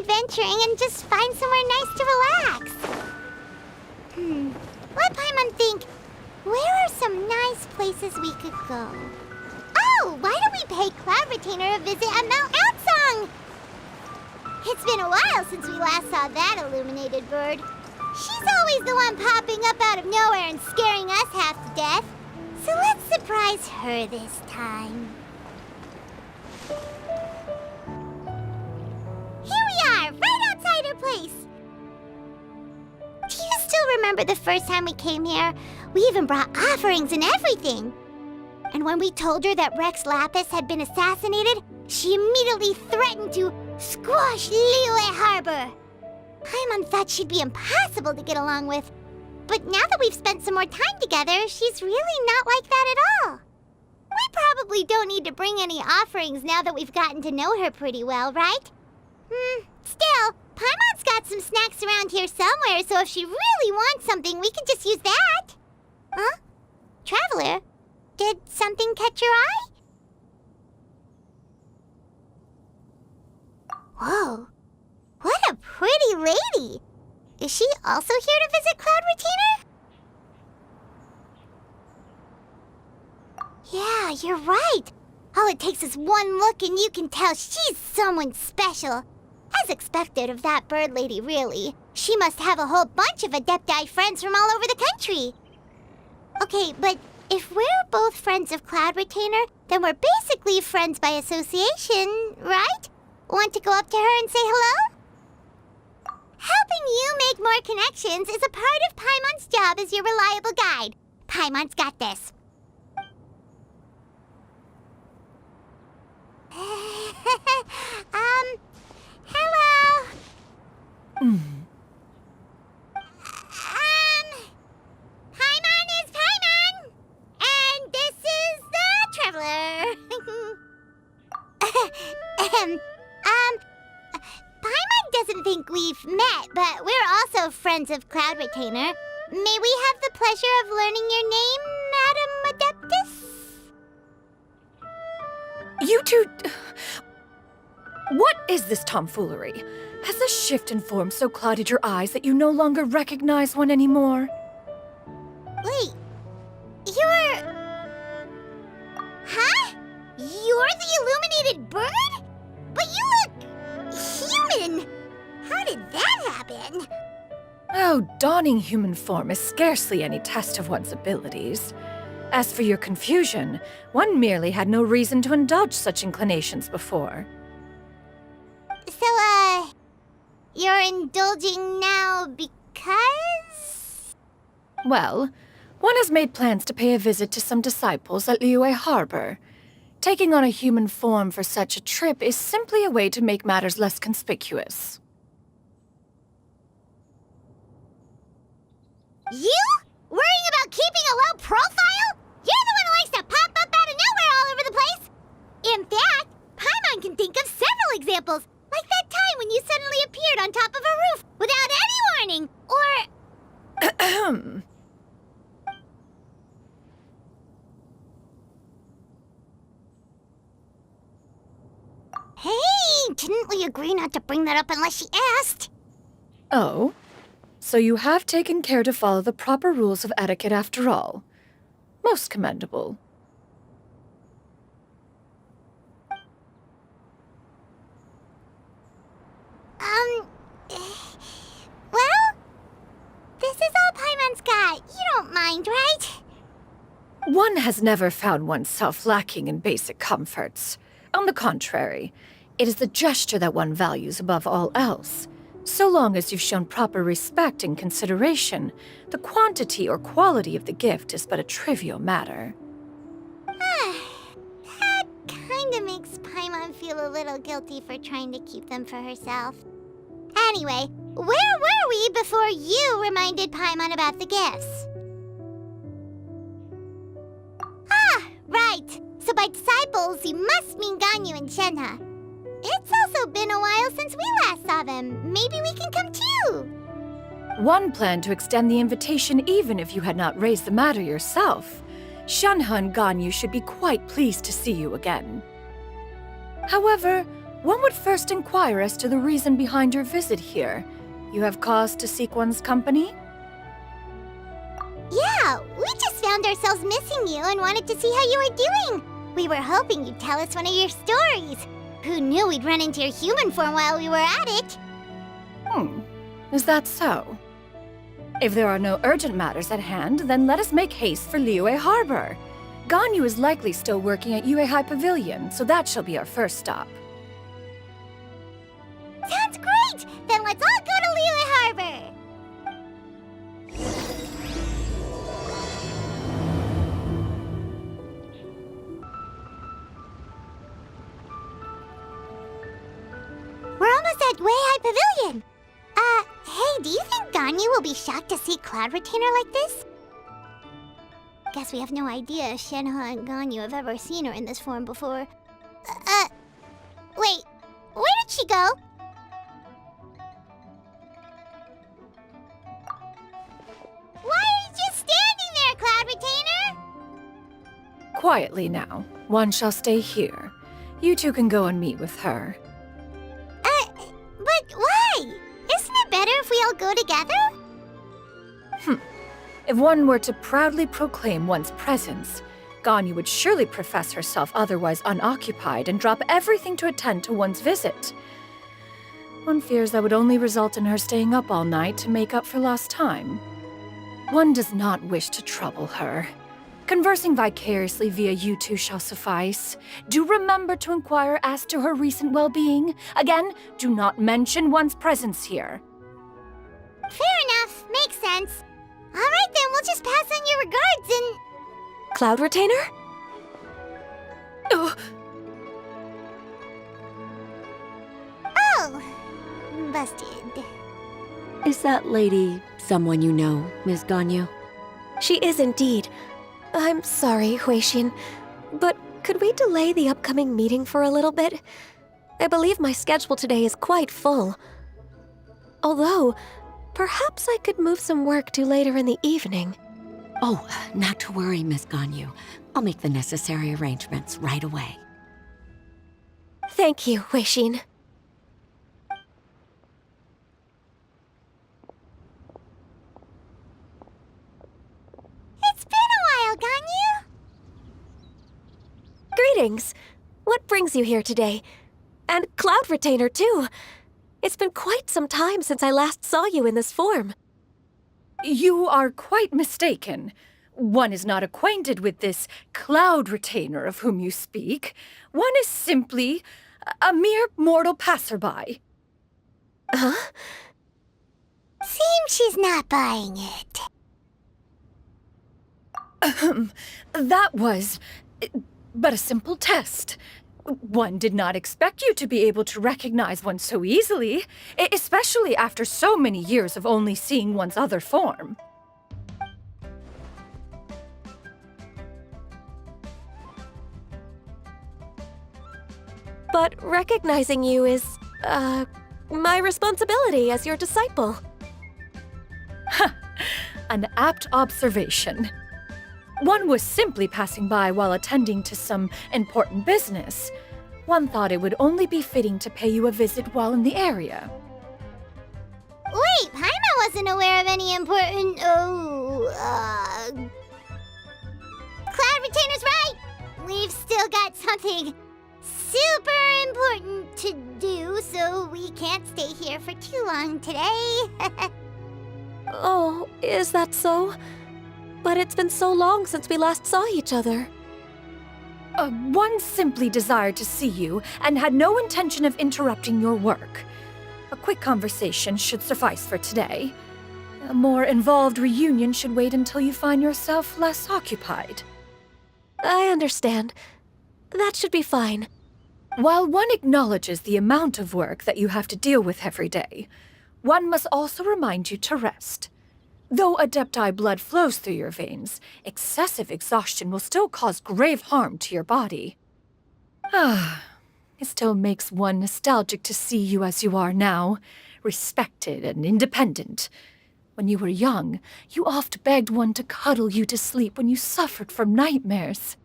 adventuring and just find somewhere nice to relax. Let Paimon think. Where are some nice places we could go? Oh, why don't we pay Cloud Retainer a visit at Mount Outsong? It's been a while since we last saw that illuminated bird. She's always the one popping up out of nowhere and scaring us half to death. So let's surprise her this time. Here we are, right outside her place. Do you still remember the first time we came here? We even brought offerings and everything. And when we told her that Rex Lapis had been assassinated, she immediately threatened to squash Liyue Harbor. Paimon thought she'd be impossible to get along with. But now that we've spent some more time together, she's really not like that at all. We probably don't need to bring any offerings now that we've gotten to know her pretty well, right? Still, Paimon's got some snacks around here somewhere, so if she really wants something, we can just use that. Huh? Traveler, did something catch your eye? Whoa, what a pretty lady! Is she also here to visit Cloud Retainer? Yeah, you're right. All it takes is one look and you can tell she's someone special. As expected of that bird lady, really. She must have a whole bunch of Adepti friends from all over the country. Okay, but if we're both friends of Cloud Retainer, then we're basically friends by association, right? Want to go up to her and say hello? Helping you make more connections is a part of Paimon's job as your reliable guide. Paimon's got this. Hello? Paimon is Paimon! And this is the Traveler. Paimon doesn't think we've met, but we're also friends of Cloud Retainer. May we have the pleasure of learning your name, Madam Adeptus? You two... What is this tomfoolery? Has the shift in form so clouded your eyes that you no longer recognize one anymore? Wait, you're... Huh? You're the illuminated bird? But you look... human! How did that happen? Oh, donning human form is scarcely any test of one's abilities. As for your confusion, one merely had no reason to indulge such inclinations before. So, you're indulging now because? Well, one has made plans to pay a visit to some disciples at Liyue Harbor. Taking on a human form for such a trip is simply a way to make matters less conspicuous. You? Worrying about keeping a low profile? You're the one who likes to pop up out of nowhere all over the place! In fact, Paimon can think of several examples, like that time when you suddenly appeared on top of a roof without any warning, or... Hey, didn't we agree not to bring that up unless she asked? Oh? So you have taken care to follow the proper rules of etiquette after all. Most commendable. Well, this is all Paimon's got. You don't mind, right? One has never found oneself lacking in basic comforts. On the contrary, it is the gesture that one values above all else. So long as you've shown proper respect and consideration, the quantity or quality of the gift is but a trivial matter. That kinda makes Paimon feel a little guilty for trying to keep them for herself. Anyway, where were we before you reminded Paimon about the gifts? Ah, right. So by disciples, you must mean Ganyu and Shenhe. It's also been a while since we last saw them. Maybe we can come too. One planned to extend the invitation even if you had not raised the matter yourself. Shenhe and Ganyu should be quite pleased to see you again. However, one would first inquire as to the reason behind your visit here. You have cause to seek one's company? Yeah, we just found ourselves missing you and wanted to see how you were doing. We were hoping you'd tell us one of your stories. Who knew we'd run into your human form while we were at it? Is that so? If there are no urgent matters at hand, then let us make haste for Liyue Harbor. Ganyu is likely still working at Yuehai Pavilion, so that shall be our first stop. Sounds great! Then let's all go to Liyue Harbor! We're almost at Yuehai Pavilion! Hey, do you think Ganyu will be shocked to see Cloud Retainer like this? Guess we have no idea if Shenhe and Ganyu have ever seen her in this form before. Wait, where did she go? Why are you just standing there, Cloud Retainer? Quietly now. One shall stay here. You two can go and meet with her. But why? Isn't it better if we all go together? If one were to proudly proclaim one's presence, Ganyu would surely profess herself otherwise unoccupied and drop everything to attend to one's visit. One fears that would only result in her staying up all night to make up for lost time. One does not wish to trouble her. Conversing vicariously via you two shall suffice. Do remember to inquire as to her recent well-being. Again, do not mention one's presence here. Fair enough, makes sense. All right then, we'll just pass on your regards and... Cloud Retainer? Ugh. Oh, busted. Is that lady someone you know, Miss Ganyu? She is indeed. I'm sorry, Huixin, but could we delay the upcoming meeting for a little bit? I believe my schedule today is quite full. Although, perhaps I could move some work to later in the evening. Oh, not to worry, Miss Ganyu. I'll make the necessary arrangements right away. Thank you, Huixin. It's been a while, Ganyu. Greetings. What brings you here today? And Cloud Retainer, too. It's been quite some time since I last saw you in this form. You are quite mistaken. One is not acquainted with this Cloud Retainer of whom you speak. One is simply a mere mortal passerby. Huh? Seems she's not buying it. That was but a simple test. One did not expect you to be able to recognize one so easily, especially after so many years of only seeing one's other form. But recognizing you is, my responsibility as your disciple. An apt observation. One was simply passing by while attending to some important business. One thought it would only be fitting to pay you a visit while in the area. Wait, Paimon wasn't aware of any important... Cloud Retainer's right! We've still got something super important to do, so we can't stay here for too long today. Oh, is that so? But it's been so long since we last saw each other. One simply desired to see you and had no intention of interrupting your work. A quick conversation should suffice for today. A more involved reunion should wait until you find yourself less occupied. I understand. That should be fine. While one acknowledges the amount of work that you have to deal with every day, one must also remind you to rest. Though Adepti blood flows through your veins, excessive exhaustion will still cause grave harm to your body. It still makes one nostalgic to see you as you are now, respected and independent. When you were young, you oft begged one to cuddle you to sleep when you suffered from nightmares.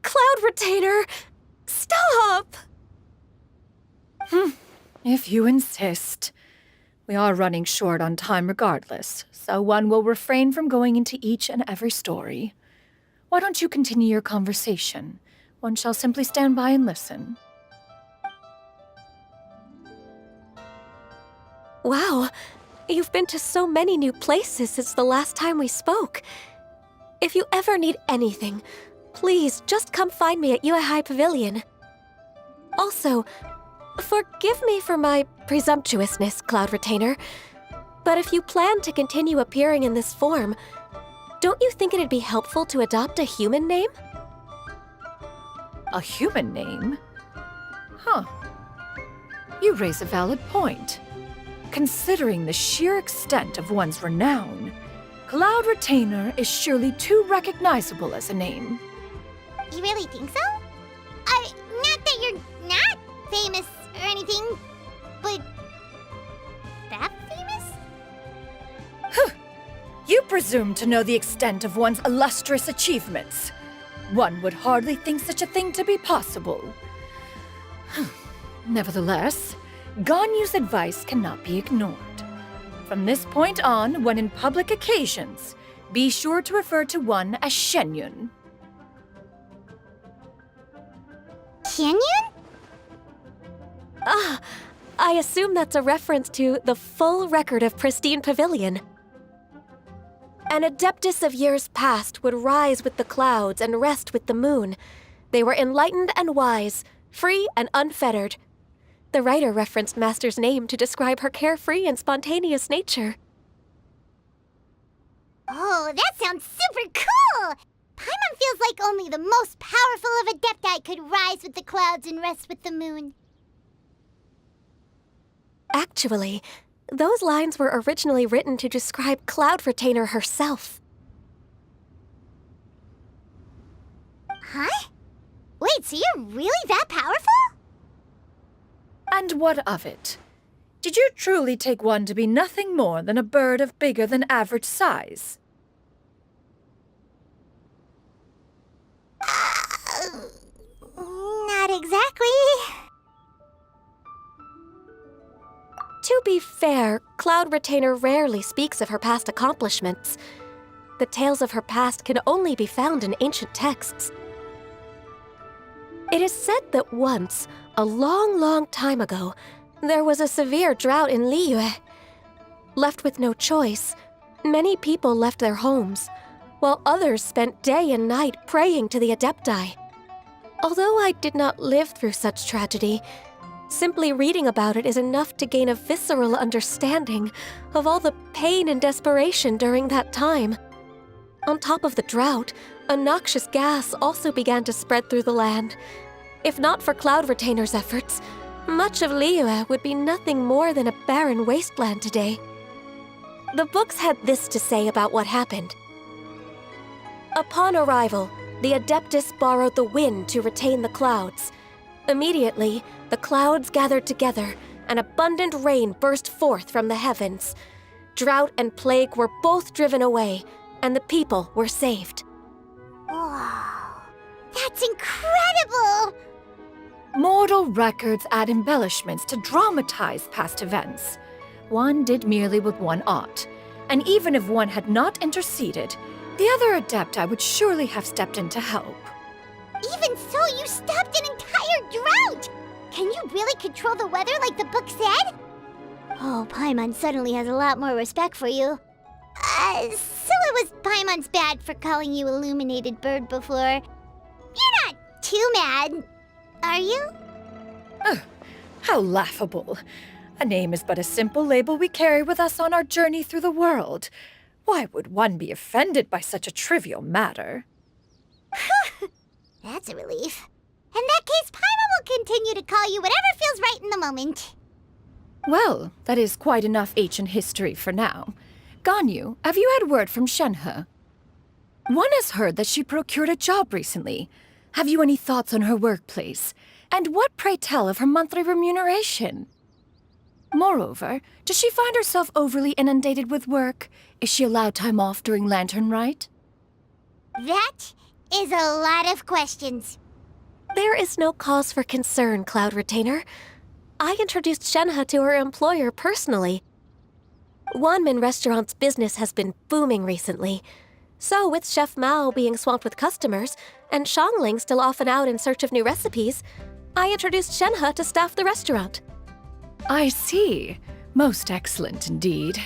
Cloud Retainer! Stop! If you insist. We are running short on time regardless, so one will refrain from going into each and every story. Why don't you continue your conversation? One shall simply stand by and listen. Wow, you've been to so many new places since the last time we spoke. If you ever need anything, please just come find me at Yuehai Pavilion. Also, forgive me for my presumptuousness, Cloud Retainer, but if you plan to continue appearing in this form, don't you think it'd be helpful to adopt a human name? A human name? Huh. You raise a valid point. Considering the sheer extent of one's renown, Cloud Retainer is surely too recognizable as a name. You really think so? Not that you're not famous or anything, but that famous? You presume to know the extent of one's illustrious achievements. One would hardly think such a thing to be possible. Nevertheless, Ganyu's advice cannot be ignored. From this point on, when in public occasions, be sure to refer to one as Xianyun. Xianyun? Ah, I assume that's a reference to the full record of Pristine Pavilion. An adeptus of years past would rise with the clouds and rest with the moon. They were enlightened and wise, free and unfettered. The writer referenced Master's name to describe her carefree and spontaneous nature. Oh, that sounds super cool! Paimon feels like only the most powerful of Adepti could rise with the clouds and rest with the moon. Actually, those lines were originally written to describe Cloud Retainer herself. Huh? Wait, so you're really that powerful? And what of it? Did you truly take one to be nothing more than a bird of bigger than average size? Not exactly. To be fair, Cloud Retainer rarely speaks of her past accomplishments. The tales of her past can only be found in ancient texts. It is said that once, a long, long time ago, there was a severe drought in Liyue. Left with no choice, many people left their homes, while others spent day and night praying to the Adepti. Although I did not live through such tragedy, simply reading about it is enough to gain a visceral understanding of all the pain and desperation during that time. On top of the drought, a noxious gas also began to spread through the land. If not for Cloud Retainer's efforts, much of Liyue would be nothing more than a barren wasteland today. The books had this to say about what happened. Upon arrival, the Adeptus borrowed the wind to retain the clouds. Immediately, the clouds gathered together, and abundant rain burst forth from the heavens. Drought and plague were both driven away, and the people were saved. Wow, that's incredible! Mortal records add embellishments to dramatize past events. One did merely what one ought, and even if one had not interceded, the other Adepti would surely have stepped in to help. Even so, you stopped an entire drought! Can you really control the weather like the book said? Oh, Paimon suddenly has a lot more respect for you. So it was Paimon's bad for calling you Illuminated Bird before. You're not too mad, are you? How laughable. A name is but a simple label we carry with us on our journey through the world. Why would one be offended by such a trivial matter? That's a relief. In that case, Paimon will continue to call you whatever feels right in the moment. Well, that is quite enough ancient history for now. Ganyu, have you had word from Shenhe? One has heard that she procured a job recently. Have you any thoughts on her workplace? And what, pray tell, of her monthly remuneration? Moreover, does she find herself overly inundated with work? Is she allowed time off during Lantern Rite? That is a lot of questions. There is no cause for concern, Cloud Retainer. I introduced Shenhe to her employer personally. Wanmin Restaurant's business has been booming recently. So, with Chef Mao being swamped with customers, and Xiangling still off and out in search of new recipes, I introduced Shenhe to staff the restaurant. I see. Most excellent indeed.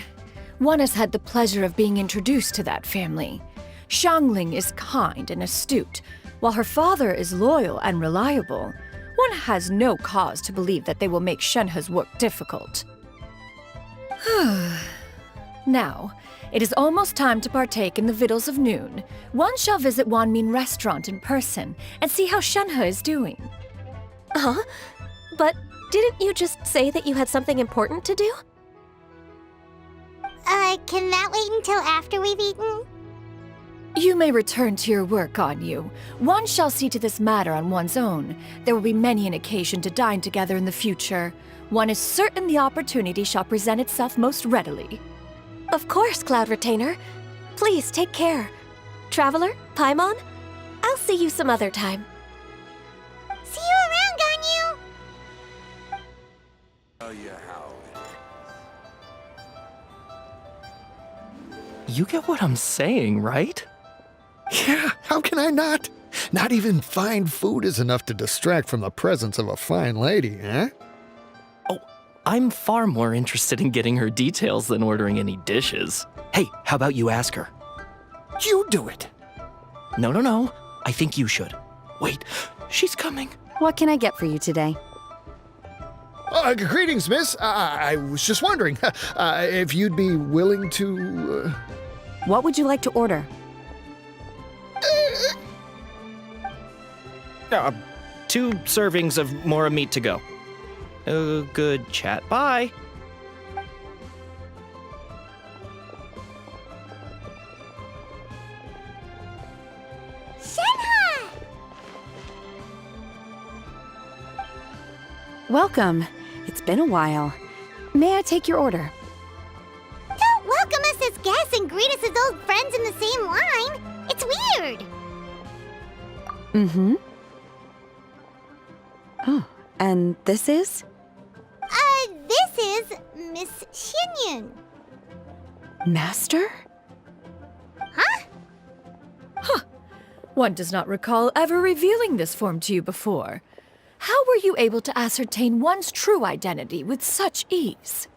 One has had the pleasure of being introduced to that family. Xiangling is kind and astute, while her father is loyal and reliable. One has no cause to believe that they will make Shenhe's work difficult. Now, it is almost time to partake in the victuals of noon. One shall visit Wanmin Restaurant in person and see how Shenhe is doing. Huh? But didn't you just say that you had something important to do? Can that wait until after we've eaten? You may return to your work, Xianyun. One shall see to this matter on one's own. There will be many an occasion to dine together in the future. One is certain the opportunity shall present itself most readily. Of course, Cloud Retainer. Please take care. Traveler, Paimon, I'll see you some other time. See you around, Ganyu! Tell you how. You get what I'm saying, right? Yeah, how can I not? Not even fine food is enough to distract from the presence of a fine lady, eh? Oh, I'm far more interested in getting her details than ordering any dishes. Hey, how about you ask her? You do it! No. I think you should. Wait, she's coming. What can I get for you today? Greetings, miss. I was just wondering if you'd be willing to... What would you like to order? 2 servings of mora meat to go. Good chat. Bye. Shenhe! Welcome. It's been a while. May I take your order? Don't welcome us as guests and greet us as old friends in the same line. It's weird. Mm-hmm. Oh, and this is? This is Miss Xianyun. Master? One does not recall ever revealing this form to you before. How were you able to ascertain one's true identity with such ease?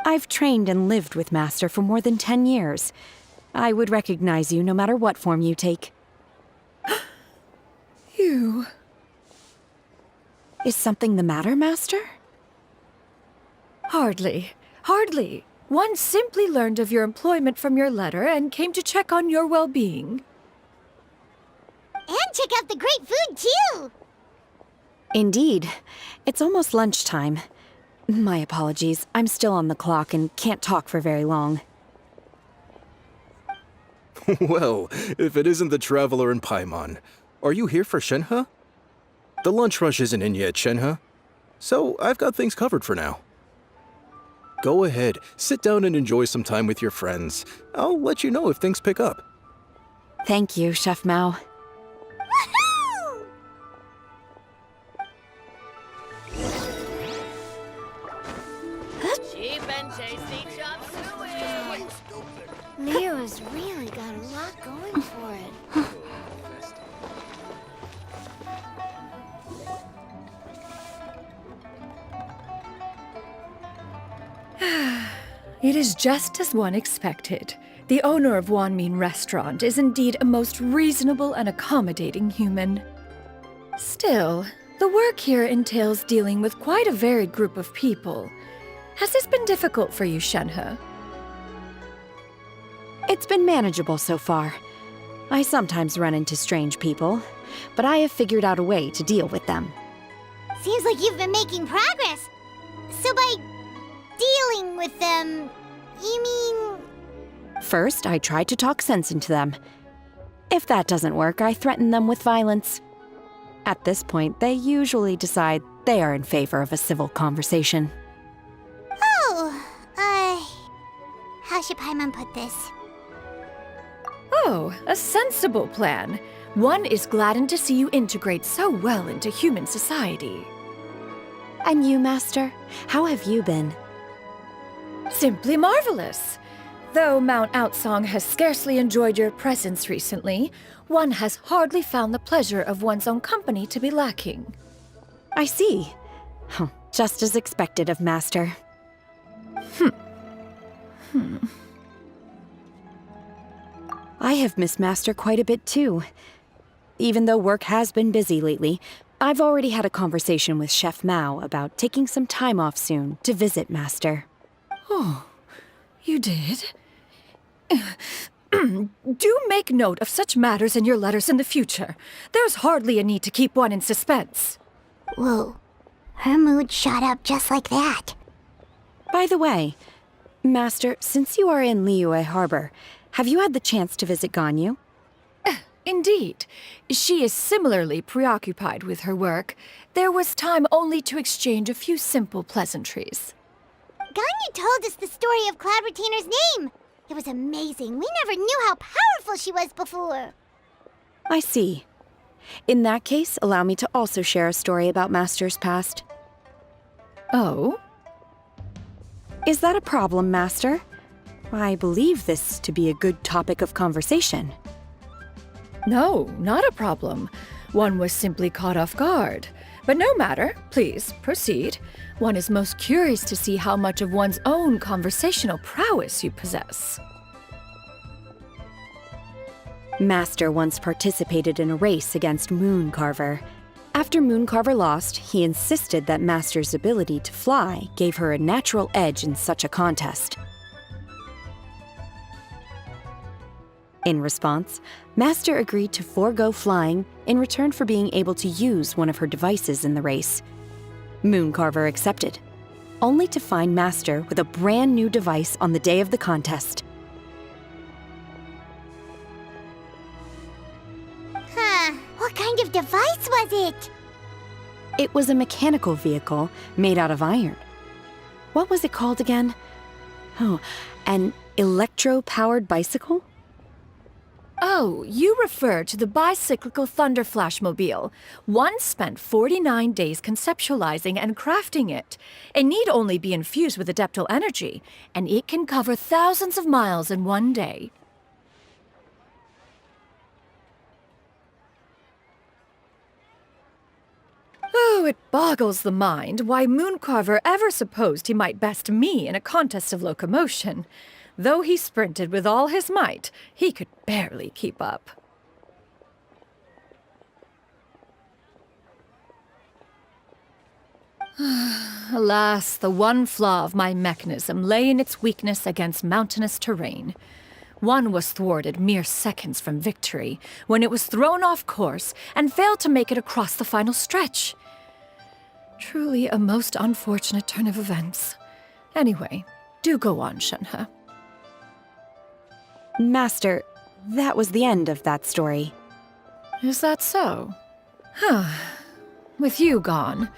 I've trained and lived with Master for more than 10 years. I would recognize you no matter what form you take. You... Is something the matter, Master? Hardly. One simply learned of your employment from your letter and came to check on your well-being. And check out the great food, too. Indeed. It's almost lunchtime. My apologies. I'm still on the clock and can't talk for very long. Well, if it isn't the Traveler and Paimon, are you here for Shenhe? The lunch rush isn't in yet, Shenhe. So I've got things covered for now. Go ahead, sit down and enjoy some time with your friends. I'll let you know if things pick up. Thank you, Chef Mao. Woohoo! Cheap and tasty chop suey. Mira's really got a lot going for it. It is just as one expected. The owner of Wanmin Restaurant is indeed a most reasonable and accommodating human. Still, the work here entails dealing with quite a varied group of people. Has this been difficult for you, Shenhe? It's been manageable so far. I sometimes run into strange people, but I have figured out a way to deal with them. Seems like you've been making progress. So by dealing with them, you mean... First, I try to talk sense into them. If that doesn't work, I threaten them with violence. At this point, they usually decide they are in favor of a civil conversation. How should Paimon put this? Oh, a sensible plan. One is gladdened to see you integrate so well into human society. And you, Master? How have you been? Simply marvelous. Though Mount Outsong has scarcely enjoyed your presence recently, one has hardly found the pleasure of one's own company to be lacking. I see. Huh, just as expected of Master. I have missed Master quite a bit too. Even though work has been busy lately, I've already had a conversation with Chef Mao about taking some time off soon to visit Master. Oh, you did? Do make note of such matters in your letters in the future. There's hardly a need to keep one in suspense. Whoa. Her mood shot up just like that. By the way, Master, since you are in Liyue Harbor, have you had the chance to visit Ganyu? Indeed. She is similarly preoccupied with her work. There was time only to exchange a few simple pleasantries. Ganyu told us the story of Cloud Retainer's name. It was amazing. We never knew how powerful she was before. I see. In that case, allow me to also share a story about Master's past. Oh? Is that a problem, Master? I believe this to be a good topic of conversation. No, not a problem. One was simply caught off guard. But no matter. Please, proceed. One is most curious to see how much of one's own conversational prowess you possess. Master once participated in a race against Mooncarver. After Mooncarver lost, he insisted that Master's ability to fly gave her a natural edge in such a contest. In response, Master agreed to forego flying in return for being able to use one of her devices in the race. Mooncarver accepted, only to find Master with a brand new device on the day of the contest. Huh. What kind of device was it? It was a mechanical vehicle made out of iron. What was it called again? Oh, an electro-powered bicycle? Oh, you refer to the bicyclical Thunder Flashmobile. One spent 49 days conceptualizing and crafting it. It need only be infused with adeptal energy, and it can cover thousands of miles in one day. Oh, it boggles the mind why Mooncarver ever supposed he might best me in a contest of locomotion. Though he sprinted with all his might, he could barely keep up. Alas, the one flaw of my mechanism lay in its weakness against mountainous terrain. One was thwarted mere seconds from victory, when it was thrown off course and failed to make it across the final stretch. Truly a most unfortunate turn of events. Anyway, do go on, Shenhe. Master, that was the end of that story. Is that so? With you gone,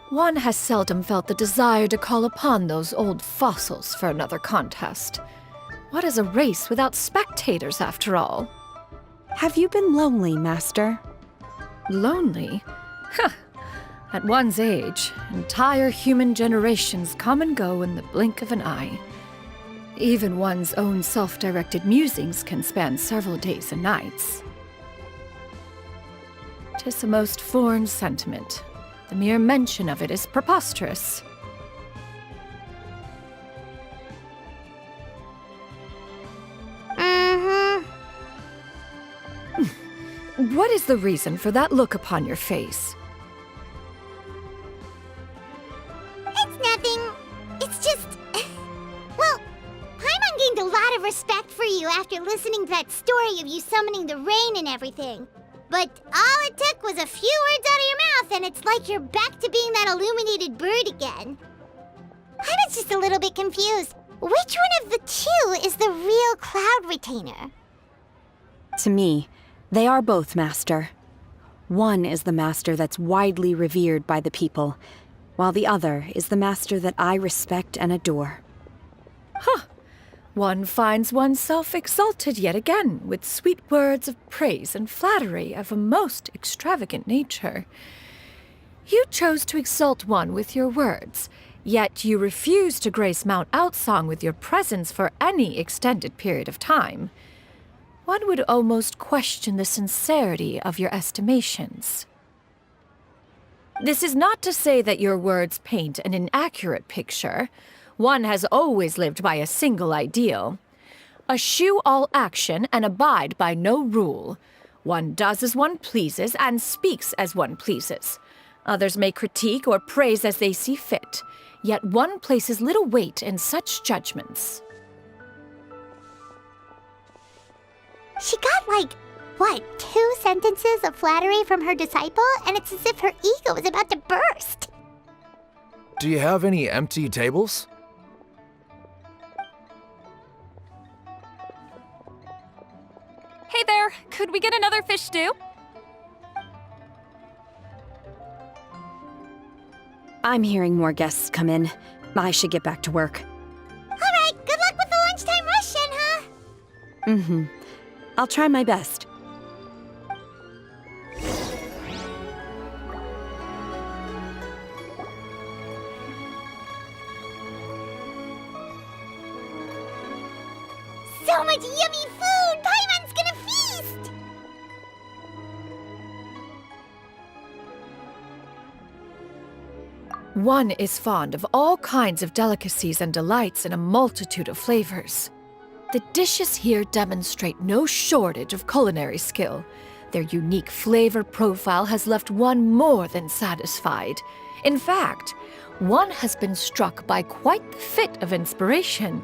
one has seldom felt the desire to call upon those old fossils for another contest. What is a race without spectators, after all? Have you been lonely, Master? Lonely? At one's age, entire human generations come and go in the blink of an eye. Even one's own self-directed musings can span several days and nights. 'Tis a most foreign sentiment. The mere mention of it is preposterous. What is the reason for that look upon your face? It's nothing. It's just... well, Paimon gained a lot of respect for you after listening to that story of you summoning the rain and everything. But all it took was a few words out of your mouth and it's like you're back to being that illuminated bird again. Paimon's just a little bit confused. Which one of the two is the real Cloud Retainer? To me, they are both, Master. One is the master that's widely revered by the people, while the other is the master that I respect and adore. One finds oneself exalted yet again with sweet words of praise and flattery of a most extravagant nature. You chose to exalt one with your words, yet you refuse to grace Mount Outsong with your presence for any extended period of time. One would almost question the sincerity of your estimations. This is not to say that your words paint an inaccurate picture. One has always lived by a single ideal. Eschew all action and abide by no rule. One does as one pleases and speaks as one pleases. Others may critique or praise as they see fit, yet one places little weight in such judgments. She got like, what, 2 sentences of flattery from her disciple, and it's as if her ego is about to burst. Do you have any empty tables? Hey there, could we get another fish stew? I'm hearing more guests come in. I should get back to work. All right, good luck with the lunchtime rush, Shenhe. Mm-hmm. I'll try my best. So much yummy food! Paimon's gonna feast! One is fond of all kinds of delicacies and delights in a multitude of flavors. The dishes here demonstrate no shortage of culinary skill. Their unique flavor profile has left one more than satisfied. In fact, one has been struck by quite the fit of inspiration.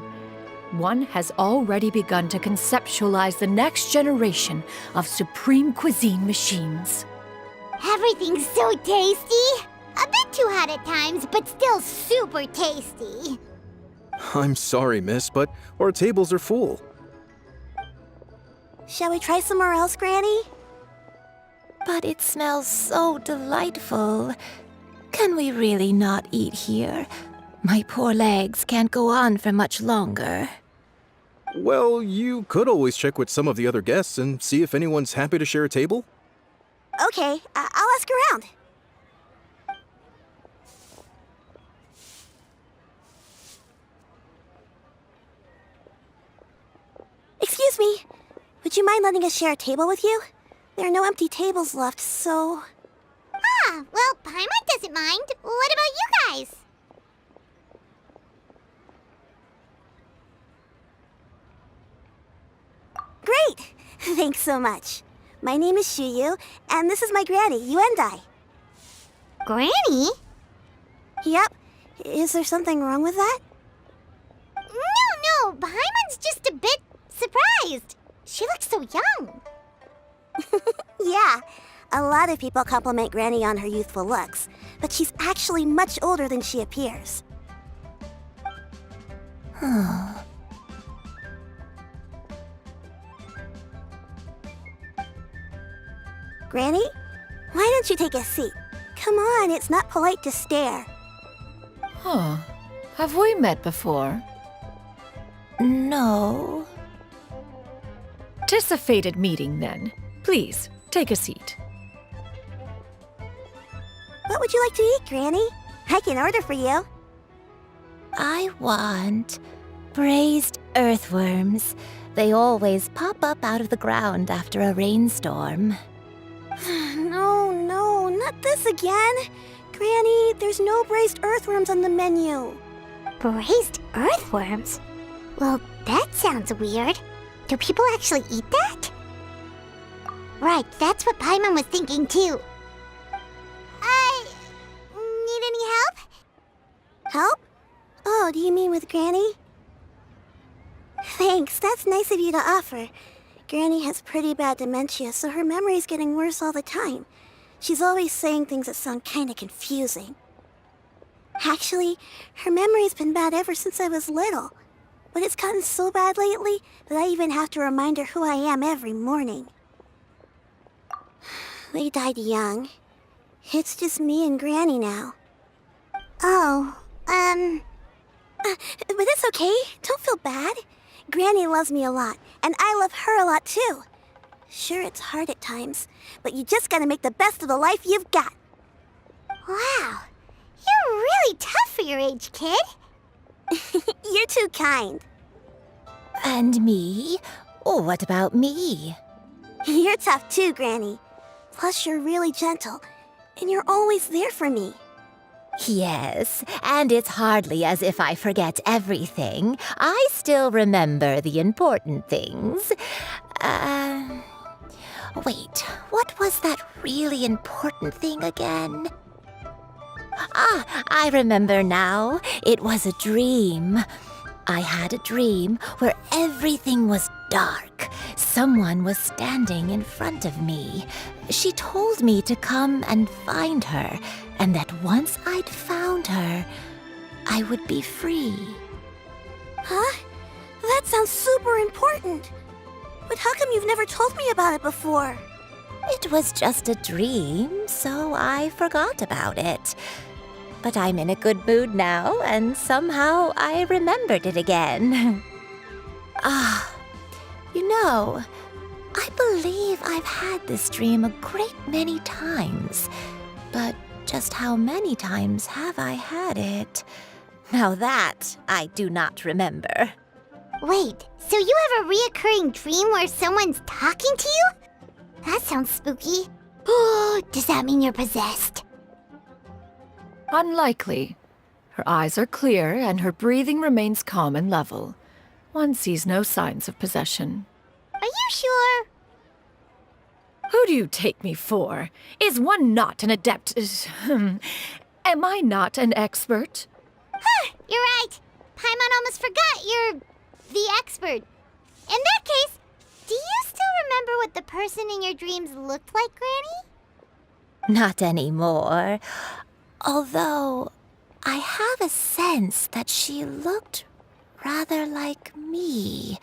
One has already begun to conceptualize the next generation of supreme cuisine machines. Everything's so tasty! A bit too hot at times, but still super tasty. I'm sorry, miss, but our tables are full. Shall we try somewhere else, Granny? But it smells so delightful. Can we really not eat here? My poor legs can't go on for much longer. Well, you could always check with some of the other guests and see if anyone's happy to share a table. Okay, I'll ask around. Excuse me. Would you mind letting us share a table with you? There are no empty tables left, so... Ah, well, Paimon doesn't mind. What about you guys? Great! Thanks so much. My name is Xiyu, and this is my granny, Yuendai. Granny? Yep. Is there something wrong with that? No, Paimon's just a bit surprised. She looks so young. Yeah, a lot of people compliment Granny on her youthful looks, but she's actually much older than she appears. Granny, why don't you take a seat? Come on, it's not polite to stare. Huh. Have we met before? No. 'Tis a fated meeting, then. Please, take a seat. What would you like to eat, Granny? I can order for you. I want braised earthworms. They always pop up out of the ground after a rainstorm. No, not this again. Granny, there's no braised earthworms on the menu. Braised earthworms? Well, that sounds weird. Do people actually eat that? Right, that's what Paimon was thinking too. Need any help? Help? Oh, do you mean with Granny? Thanks, that's nice of you to offer. Granny has pretty bad dementia, so her memory's getting worse all the time. She's always saying things that sound kinda confusing. Actually, her memory's been bad ever since I was little. But it's gotten so bad lately that I even have to remind her who I am every morning. They died young. It's just me and Granny now. Oh, but it's okay. Don't feel bad. Granny loves me a lot, and I love her a lot too. Sure, it's hard at times, but you just gotta make the best of the life you've got. Wow, you're really tough for your age, kid. You're too kind. And me? Oh, what about me? You're tough too, Granny. Plus, you're really gentle, and you're always there for me. Yes, and it's hardly as if I forget everything. I still remember the important things. Wait, what was that really important thing again? Ah, I remember now. It was a dream. I had a dream where everything was dark. Someone was standing in front of me. She told me to come and find her, and that once I'd found her, I would be free. Huh? That sounds super important. But how come you've never told me about it before? It was just a dream, so I forgot about it. But I'm in a good mood now, and somehow I remembered it again. You know, I believe I've had this dream a great many times. But just how many times have I had it? Now that I do not remember. Wait, so you have a reoccurring dream where someone's talking to you? That sounds spooky. Oh, does that mean you're possessed? Unlikely. Her eyes are clear and her breathing remains calm and level. One sees no signs of possession. Are you sure? Who do you take me for? Is one not an adept? Am I not an expert? Huh, you're right. Paimon almost forgot you're the expert. In that case, do you still remember what the person in your dreams looked like, Granny? Not anymore. Although, I have a sense that she looked rather like me.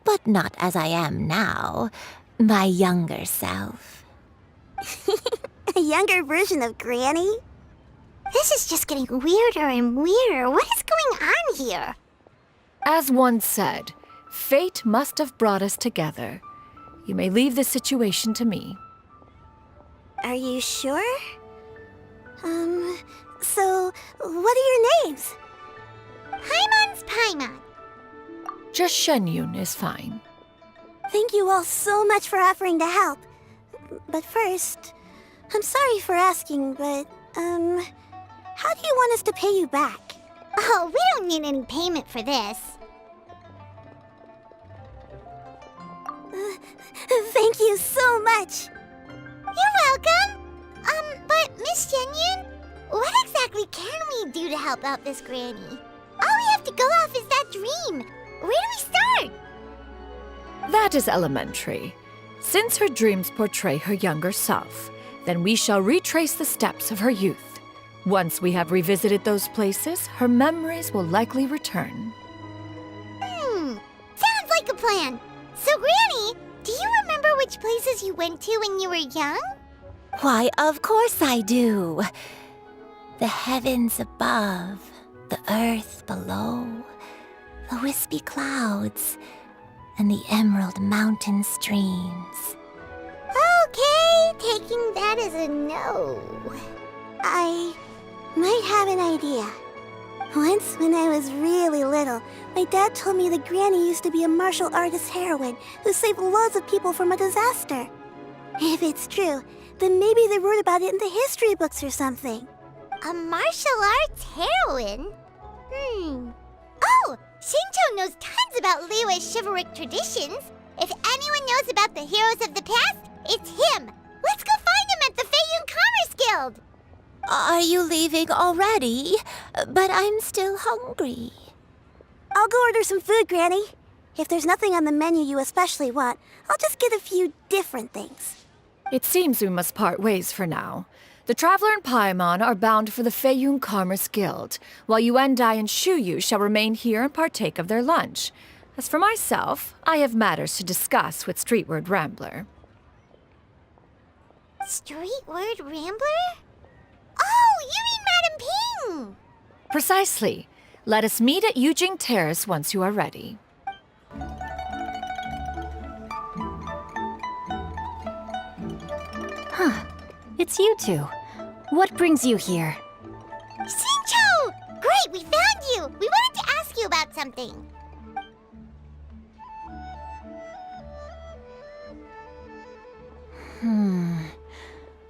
But not as I am now. My younger self. A younger version of Granny? This is just getting weirder and weirder. What is going on here? As one said, fate must have brought us together. You may leave the situation to me. Are you sure? So, what are your names? Paimon's Paimon. Just Xianyun is fine. Thank you all so much for offering to help. But first, I'm sorry for asking, but, how do you want us to pay you back? Oh, we don't need any payment for this. Thank you so much. You're welcome. But Miss Xianyun, what exactly can we do to help out this Granny? All we have to go off is that dream. Where do we start? That is elementary. Since her dreams portray her younger self, then we shall retrace the steps of her youth. Once we have revisited those places, her memories will likely return. Sounds like a plan. So, Granny, do you remember which places you went to when you were young? Why, of course I do. The heavens above, the earth below, the wispy clouds, and the emerald mountain streams. Okay, taking that as a no. I might have an idea. Once, when I was really little, my dad told me that Granny used to be a martial artist heroine who saved loads of people from a disaster. If it's true, then maybe they wrote about it in the history books or something. A martial arts heroine? Oh, Shinto knows tons about Liyue's chivalric traditions. If anyone knows about the heroes of the past, it's him. Let's go find him at the Xianyun Commerce Guild. Are you leaving already? But I'm still hungry. I'll go order some food, Granny. If there's nothing on the menu you especially want, I'll just get a few different things. It seems we must part ways for now. The Traveler and Paimon are bound for the Xianyun Commerce Guild, while Yuendai and Shuyu shall remain here and partake of their lunch. As for myself, I have matters to discuss with Streetward Rambler. Streetward Rambler? Oh, you mean Madam Ping! Precisely. Let us meet at Yujing Terrace once you are ready. it's you two. What brings you here? Xinqiu! Great, we found you! We wanted to ask you about something.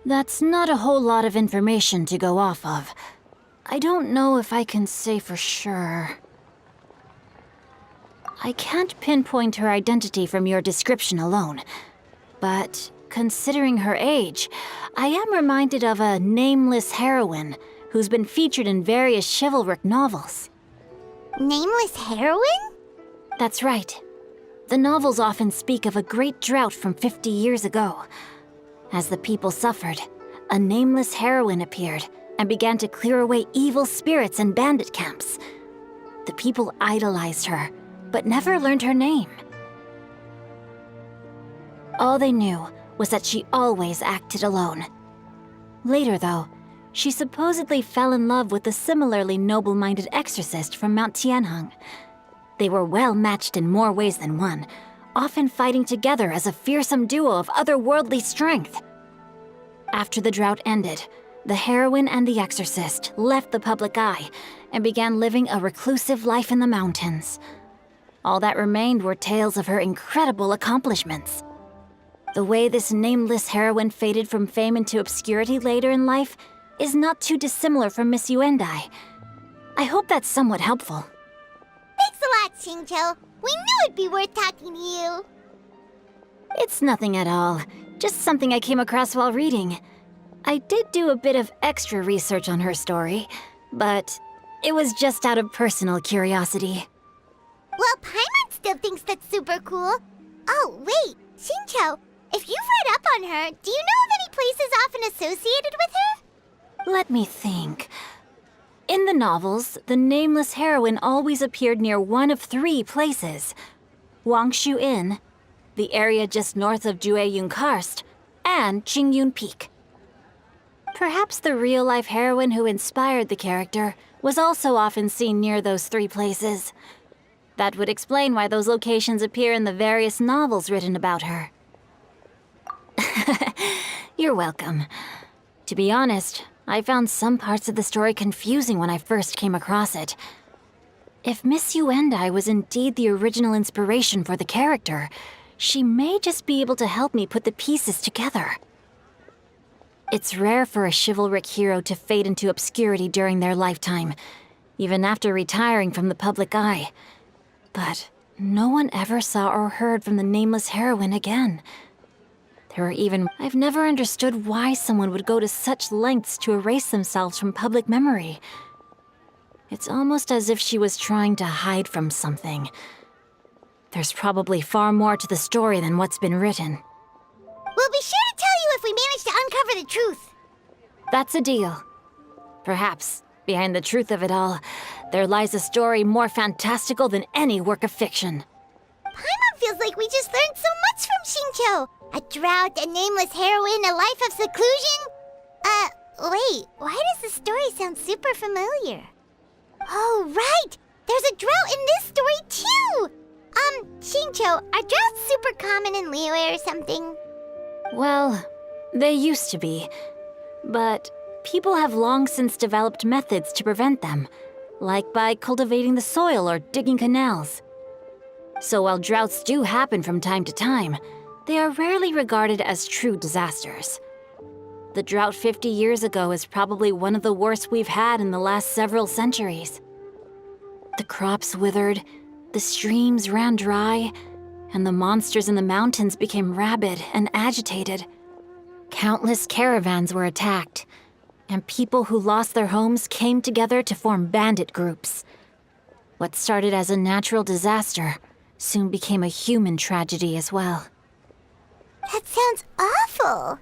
That's not a whole lot of information to go off of. I don't know if I can say for sure. I can't pinpoint her identity from your description alone, but considering her age, I am reminded of a nameless heroine who's been featured in various chivalric novels. Nameless heroine? That's right. The novels often speak of a great drought from 50 years ago. As the people suffered, a nameless heroine appeared and began to clear away evil spirits and bandit camps. The people idolized her, but never learned her name. All they knew was that she always acted alone. Later, though, she supposedly fell in love with a similarly noble-minded exorcist from Mount Tianheng. They were well matched in more ways than one, often fighting together as a fearsome duo of otherworldly strength. After the drought ended, the heroine and the exorcist left the public eye and began living a reclusive life in the mountains. All that remained were tales of her incredible accomplishments. The way this nameless heroine faded from fame into obscurity later in life is not too dissimilar from Miss Yuendai. I hope that's somewhat helpful. Thanks a lot, Xingqiu. We knew it'd be worth talking to you. It's nothing at all. Just something I came across while reading. I did do a bit of extra research on her story, but it was just out of personal curiosity. Well, Paimon still thinks that's super cool. Oh, wait, Xingqiu, if you've read up on her, do you know of any places often associated with her? Let me think. In the novels, the nameless heroine always appeared near one of 3 places. Wangshu Inn, the area just north of Xianyun Quest, and Xianyun Peak. Perhaps the real-life heroine who inspired the character was also often seen near those 3 places. That would explain why those locations appear in the various novels written about her. You're welcome. To be honest, I found some parts of the story confusing when I first came across it. If Miss Yuendai was indeed the original inspiration for the character, she may just be able to help me put the pieces together. It's rare for a chivalric hero to fade into obscurity during their lifetime, even after retiring from the public eye. But no one ever saw or heard from the nameless heroine again. I've never understood why someone would go to such lengths to erase themselves from public memory. It's almost as if she was trying to hide from something. There's probably far more to the story than what's been written. We'll be sure to tell you if we manage to uncover the truth. That's a deal. Perhaps, behind the truth of it all, there lies a story more fantastical than any work of fiction. Paimon feels like we just learned so much from Xingqiu. A drought, a nameless heroine, a life of seclusion. Wait, why does the story sound super familiar? Oh, right! There's a drought in this story, too! Xingqiu, are droughts super common in Liyue or something? Well, they used to be. But people have long since developed methods to prevent them, like by cultivating the soil or digging canals. So while droughts do happen from time to time, they are rarely regarded as true disasters. The drought 50 years ago is probably one of the worst we've had in the last several centuries. The crops withered, the streams ran dry, and the monsters in the mountains became rabid and agitated. Countless caravans were attacked, and people who lost their homes came together to form bandit groups. What started as a natural disaster soon became a human tragedy as well. That sounds awful.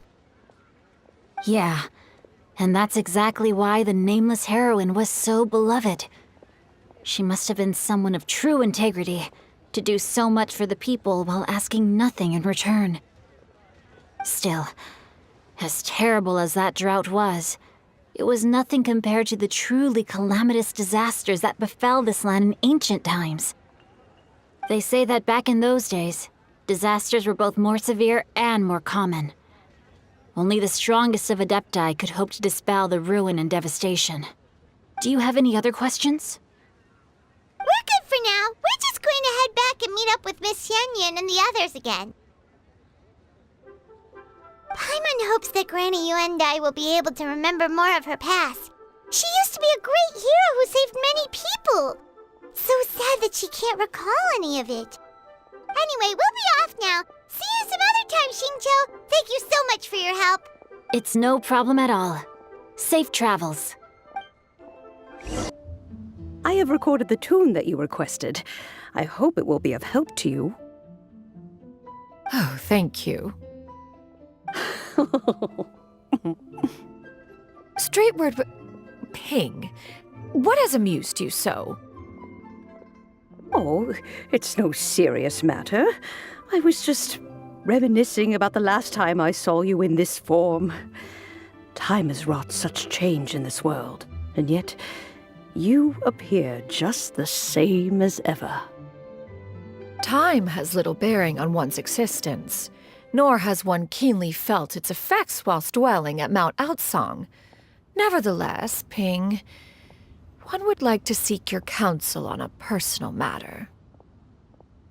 Yeah, and that's exactly why the nameless heroine was so beloved. She must have been someone of true integrity to do so much for the people while asking nothing in return. Still, as terrible as that drought was, it was nothing compared to the truly calamitous disasters that befell this land in ancient times. They say that back in those days, disasters were both more severe and more common. Only the strongest of Adepti could hope to dispel the ruin and devastation. Do you have any other questions? We're good for now. We're just going to head back and meet up with Miss Xianyun and the others again. Paimon hopes that Granny Yuendai will be able to remember more of her past. She used to be a great hero who saved many people. So sad that she can't recall any of it. Anyway, we'll be off now. See you some other time, Xingqiu. Thank you so much for your help. It's no problem at all. Safe travels. I have recorded the tune that you requested. I hope it will be of help to you. Oh, thank you. Straightward, Ping, what has amused you so? Oh, it's no serious matter. I was just reminiscing about the last time I saw you in this form. Time has wrought such change in this world, and yet you appear just the same as ever. Time has little bearing on one's existence, nor has one keenly felt its effects whilst dwelling at Mount Outsong. Nevertheless, Ping, one would like to seek your counsel on a personal matter.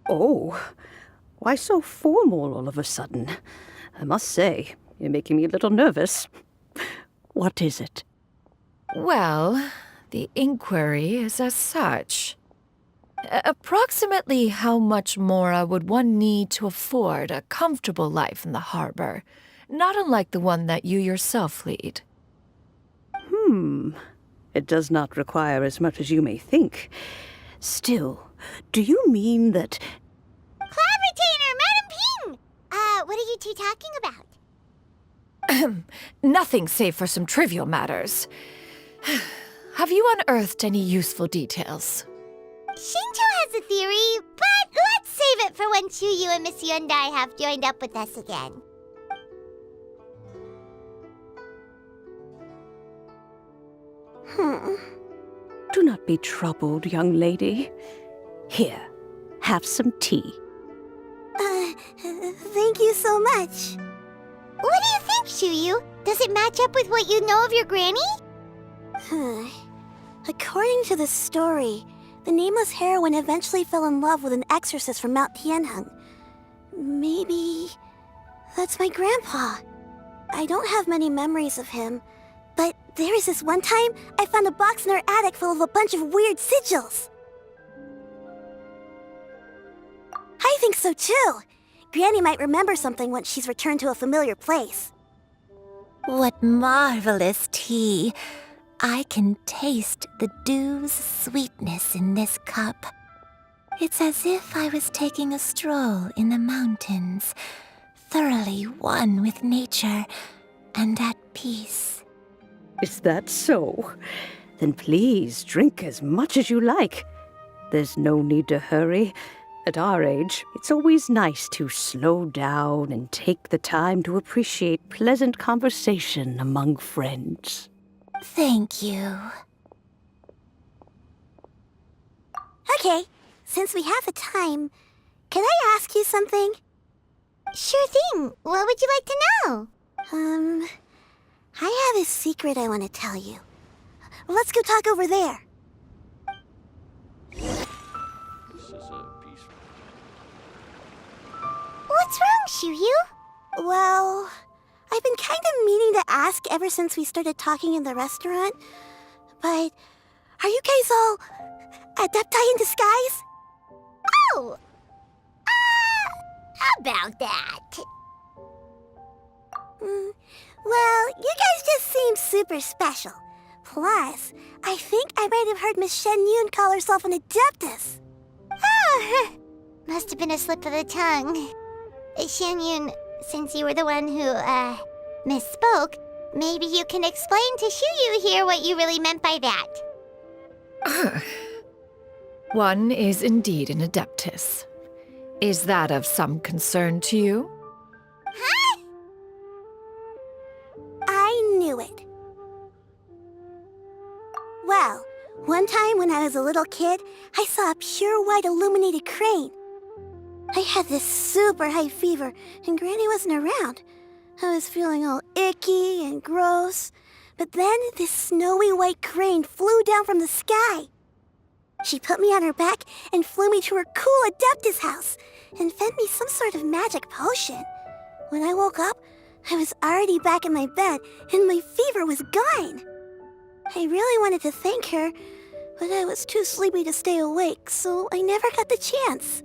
Oh, why so formal all of a sudden? I must say, you're making me a little nervous. What is it? Well, the inquiry is as such. Approximately how much more would one need to afford a comfortable life in the harbor, not unlike the one that you yourself lead? It does not require as much as you may think. Still, do you mean that... Cloud Retainer, Madam Ping! What are you two talking about? Nothing save for some trivial matters. Have you unearthed any useful details? Xingqiu has a theory, but let's save it for when Chuyu and Miss Yuendai have joined up with us again. Do not be troubled, young lady. Here, have some tea. Thank you so much. What do you think, Chuyu? Does it match up with what you know of your granny? According to the story, the nameless heroine eventually fell in love with an exorcist from Mount Tianheng. Maybe that's my grandpa. I don't have many memories of him, but there was this one time I found a box in our attic full of a bunch of weird sigils. I think so too. Granny might remember something once she's returned to a familiar place. What marvelous tea. I can taste the dew's sweetness in this cup. It's as if I was taking a stroll in the mountains, thoroughly one with nature and at peace. Is that so? Then please drink as much as you like. There's no need to hurry. At our age, it's always nice to slow down and take the time to appreciate pleasant conversation among friends. Thank you. Okay, since we have the time, can I ask you something? Sure thing. What would you like to know? I have a secret I want to tell you. Let's go talk over there. What's wrong, Chuyu? Well, I've been kind of meaning to ask ever since we started talking in the restaurant, but are you guys all Adepti in disguise? Oh! About that. Well, you guys just seem super special. Plus, I think I might have heard Miss Xianyun call herself an Adeptus. Oh, must have been a slip of the tongue. Xianyun, since you were the one who, misspoke, maybe you can explain to Chuyu here what you really meant by that. One is indeed an Adeptus. Is that of some concern to you? Huh? I knew it. Well, one time when I was a little kid, I saw a pure white illuminated crane. I had this super high fever, and Granny wasn't around. I was feeling all icky and gross. But then this snowy white crane flew down from the sky. She put me on her back and flew me to her cool Adeptus house and fed me some sort of magic potion. When I woke up, I was already back in my bed and my fever was gone. I really wanted to thank her, but I was too sleepy to stay awake, so I never got the chance.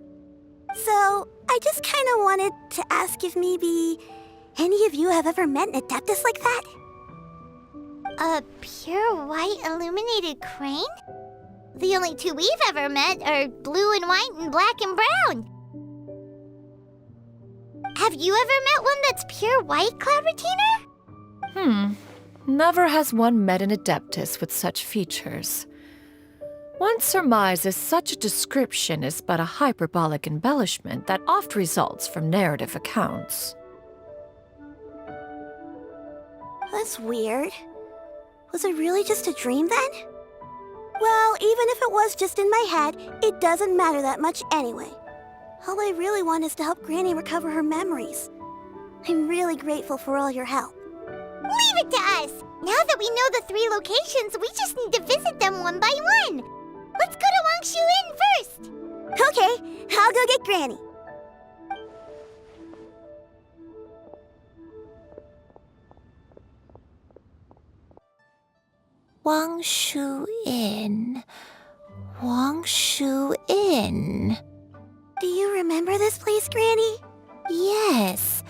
So, I just kind of wanted to ask if maybe any of you have ever met an Adeptus like that? A pure white illuminated crane? The only two we've ever met are blue and white and black and brown. Have you ever met one that's pure white, Cloud Retainer? Never has one met an Adeptus with such features. One surmises such a description is but a hyperbolic embellishment that oft results from narrative accounts. That's weird. Was it really just a dream then? Well, even if it was just in my head, it doesn't matter that much anyway. All I really want is to help Granny recover her memories. I'm really grateful for all your help. Leave it to us! Now that we know the 3 locations, we just need to visit them one by one. Let's go to Wangshu Inn first. Okay, I'll go get Granny. Wangshu Inn. Wangshu Inn. Do you remember this place, Granny? Yes.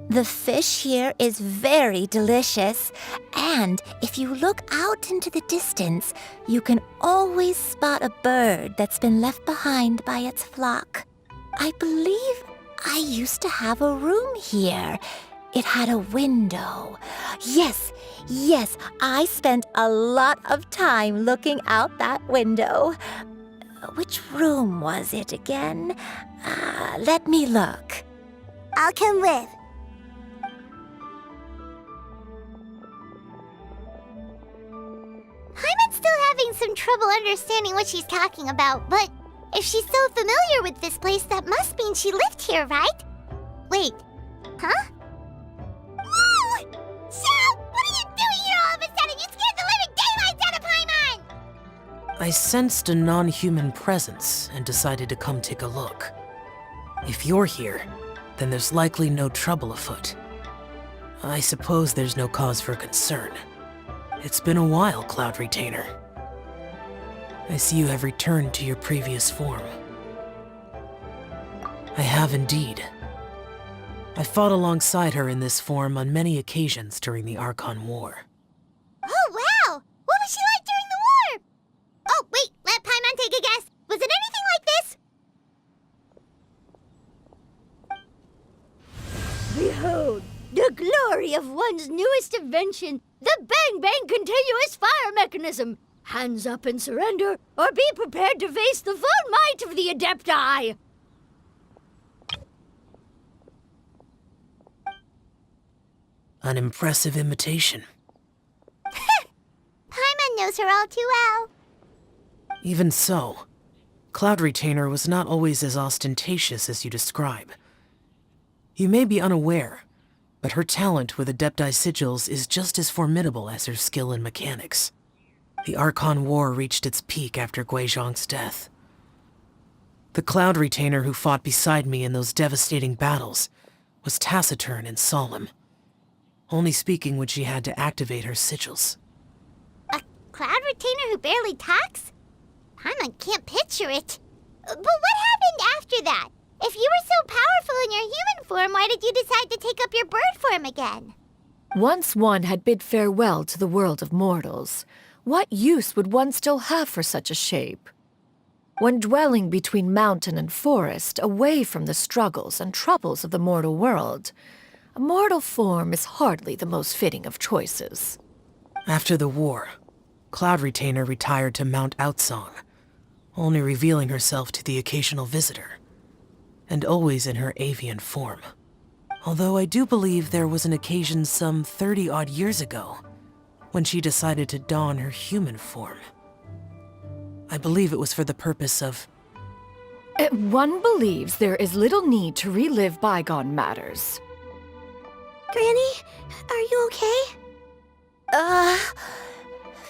The fish here is very delicious, and if you look out into the distance, you can always spot a bird that's been left behind by its flock. I believe I used to have a room here. It had a window. Yes, I spent a lot of time looking out that window. Which room was it again? Let me look. I'll come with. Paimon's still having some trouble understanding what she's talking about, but if she's so familiar with this place, that must mean she lived here, right? Wait, huh? Whoa! Shao! What are you doing here all of a sudden? You scared the living daylights out of Paimon! I sensed a non-human presence and decided to come take a look. If you're here, then there's likely no trouble afoot. I suppose there's no cause for concern. It's been a while, Cloud Retainer. I see you have returned to your previous form. I have indeed. I fought alongside her in this form on many occasions during the Archon War. Oh, wow! What was she like during the war? Oh, wait, let Paimon take a guess. Was it anything like this? Behold, the glory of one's newest invention, the Bang Bang Continuous Fire Mechanism. Hands up and surrender, or be prepared to face the full might of the Adepti. An impressive imitation. Paimon knows her all too well. Even so, Cloud Retainer was not always as ostentatious as you describe. You may be unaware, but her talent with Adepti sigils is just as formidable as her skill in mechanics. The Archon War reached its peak after Guizhong's death. The Cloud Retainer who fought beside me in those devastating battles was taciturn and solemn, only speaking when she had to activate her sigils. A Cloud Retainer who barely talks? Paimon can't picture it. But what happened after that? If you were so powerful in your human form, why did you decide to take up your bird form again? Once one had bid farewell to the world of mortals, what use would one still have for such a shape? When dwelling between mountain and forest, away from the struggles and troubles of the mortal world, a mortal form is hardly the most fitting of choices. After the war, Cloud Retainer retired to Mount Outsong, only revealing herself to the occasional visitor, and always in her avian form. Although I do believe there was an occasion some 30-odd years ago when she decided to don her human form. I believe it was for the purpose of... One believes there is little need to relive bygone matters. Granny, are you okay?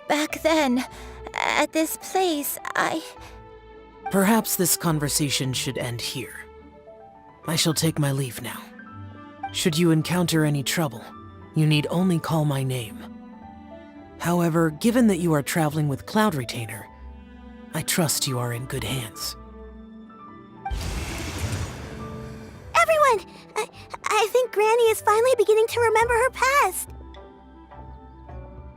Back then, at this place, Perhaps this conversation should end here. I shall take my leave now. Should you encounter any trouble, you need only call my name. However, given that you are traveling with Cloud Retainer, I trust you are in good hands. Everyone! I think Granny is finally beginning to remember her past.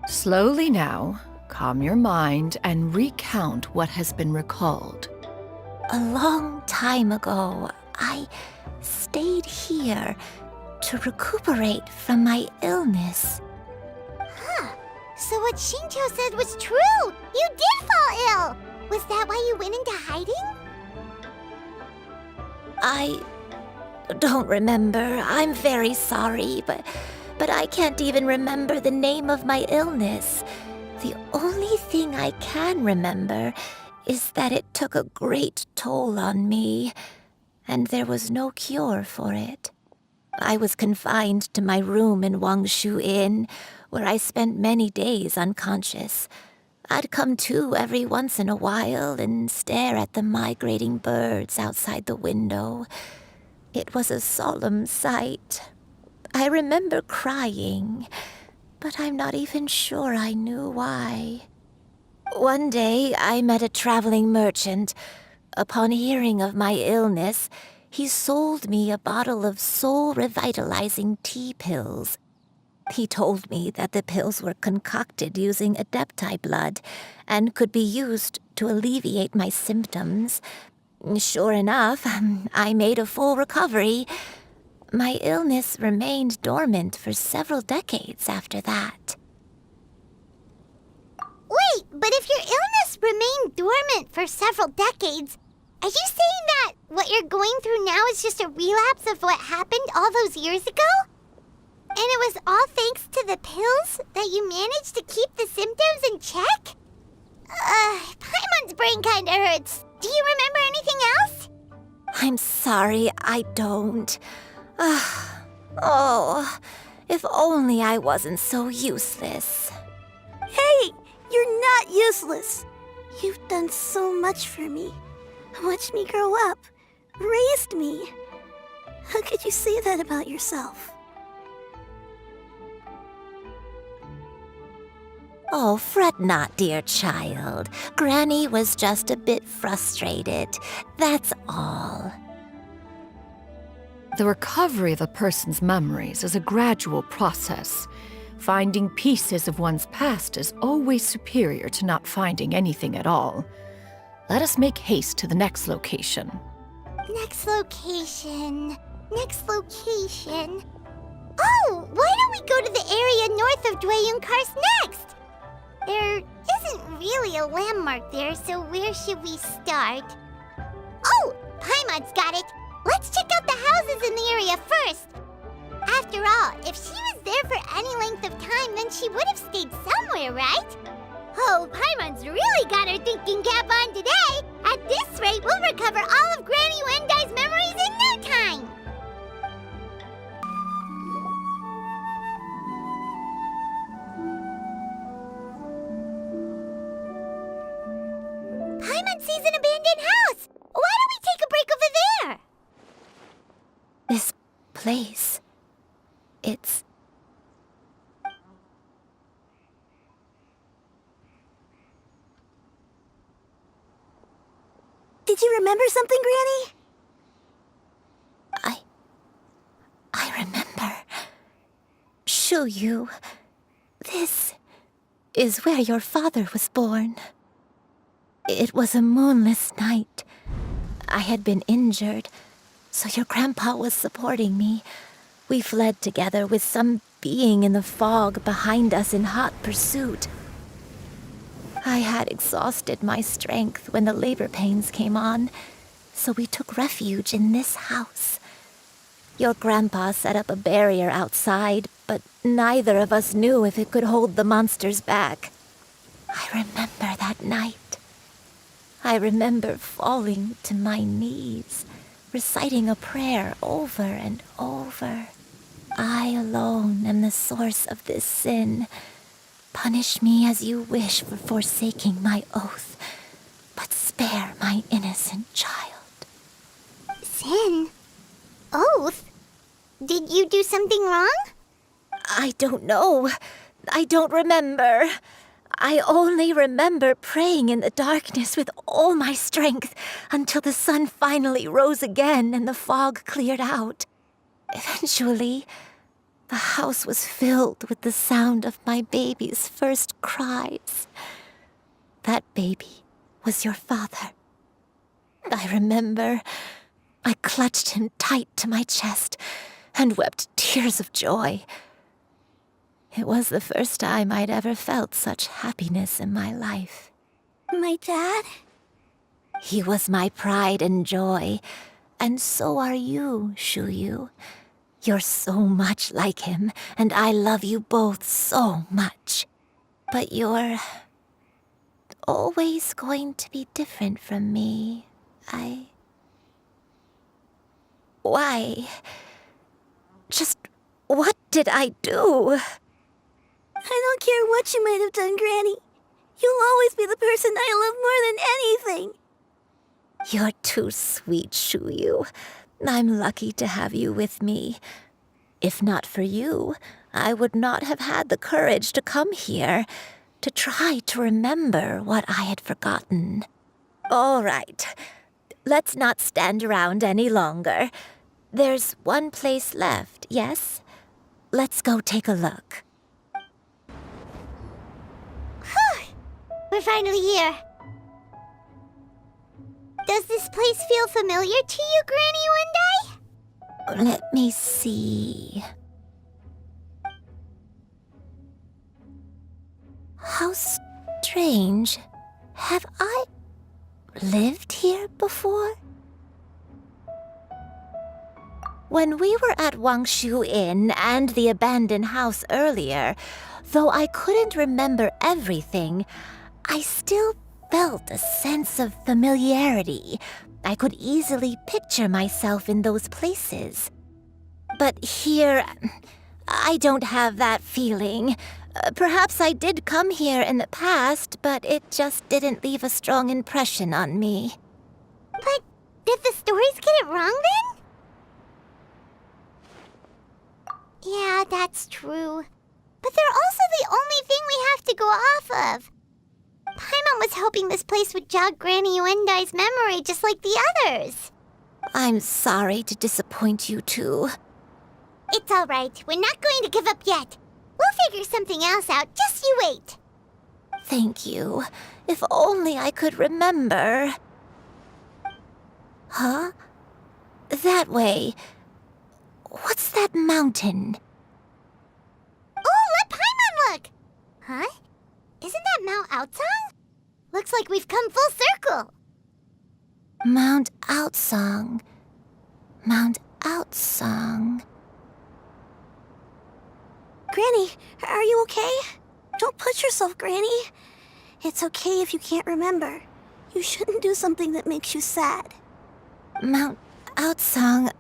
Slowly now, calm your mind and recount what has been recalled. a long time ago, I stayed here to recuperate from my illness. Huh. So what Shincho said was true! You did fall ill! Was that why you went into hiding? I don't remember. I'm very sorry, but I can't even remember the name of my illness. The only thing I can remember is that it took a great toll on me, and there was no cure for it. I was confined to my room in Wangshu Inn, where I spent many days unconscious. I'd come to every once in a while and stare at the migrating birds outside the window. It was a solemn sight. I remember crying, but I'm not even sure I knew why. One day, I met a traveling merchant. Upon hearing of my illness, he sold me a bottle of soul-revitalizing tea pills. He told me that the pills were concocted using Adepti blood and could be used to alleviate my symptoms. Sure enough, I made a full recovery. My illness remained dormant for several decades after that. Wait, but if your illness remained dormant for several decades, are you saying that what you're going through now is just a relapse of what happened all those years ago? And it was all thanks to the pills that you managed to keep the symptoms in check? Paimon's brain kinda hurts. Do you remember anything else? I'm sorry, I don't. Oh, if only I wasn't so useless. Hey, you're not useless. You've done so much for me. Watched me grow up. Raised me. How could you say that about yourself? Oh, fret not, dear child. Granny was just a bit frustrated. That's all. The recovery of a person's memories is a gradual process. Finding pieces of one's past is always superior to not finding anything at all. Let us make haste to the next location. Next location. Next location. Oh, why don't we go to the area north of Dwayun Karst next? There isn't really a landmark there, so where should we start? Oh, Paimon's got it. Let's check out the houses in the area first. After all, if she was there for any length of time, then she would have stayed somewhere, right? Oh, Paimon's really got her thinking cap on today. At this rate, we'll recover all of Granny Wendai's memories in no time. Paimon sees an abandoned house. Why don't we take a break over there? This place, it's... Did you remember something, Granny? I remember. Shuyu, this is where your father was born. It was a moonless night. I had been injured, so your grandpa was supporting me. We fled together with some being in the fog behind us in hot pursuit. I had exhausted my strength when the labor pains came on, so we took refuge in this house. Your grandpa set up a barrier outside, but neither of us knew if it could hold the monsters back. I remember that night. I remember falling to my knees, reciting a prayer over and over. I alone am the source of this sin. Punish me as you wish for forsaking my oath, but spare my innocent child. Sin? Oath? Did you do something wrong? I don't know. I don't remember. I only remember praying in the darkness with all my strength until the sun finally rose again and the fog cleared out. Eventually, the house was filled with the sound of my baby's first cries. That baby was your father. I remember I clutched him tight to my chest and wept tears of joy. It was the first time I'd ever felt such happiness in my life. My dad? He was my pride and joy, and so are you, Xianyun. You're so much like him, and I love you both so much. But you're always going to be different from me. Why? Just what did I do? I don't care what you might have done, Granny. You'll always be the person I love more than anything. You're too sweet, Xianyun. I'm lucky to have you with me. If not for you, I would not have had the courage to come here, to try to remember what I had forgotten. All right, let's not stand around any longer. There's one place left, yes? Let's go take a look. We're finally here. Does this place feel familiar to you, Granny Wendai? Let me see. How strange. Have I lived here before? When we were at Wangshu Inn and the abandoned house earlier, though I couldn't remember everything, I still felt a sense of familiarity. I could easily picture myself in those places. But here, I don't have that feeling. Perhaps I did come here in the past, but it just didn't leave a strong impression on me. But did the stories get it wrong then? Yeah, that's true. But they're also the only thing we have to go off of. Paimon was hoping this place would jog Granny Wendai's memory just like the others. I'm sorry to disappoint you too. It's all right. We're not going to give up yet. We'll figure something else out. Just you wait. Thank you. If only I could remember. Huh? That way. What's that mountain? Oh, let Paimon look! Huh? Isn't that Mount Outsong? Looks like we've come full circle. Mount Outsong. Mount Outsong. Granny, are you okay? Don't push yourself, Granny. It's okay if you can't remember. You shouldn't do something that makes you sad. Mount Outsong,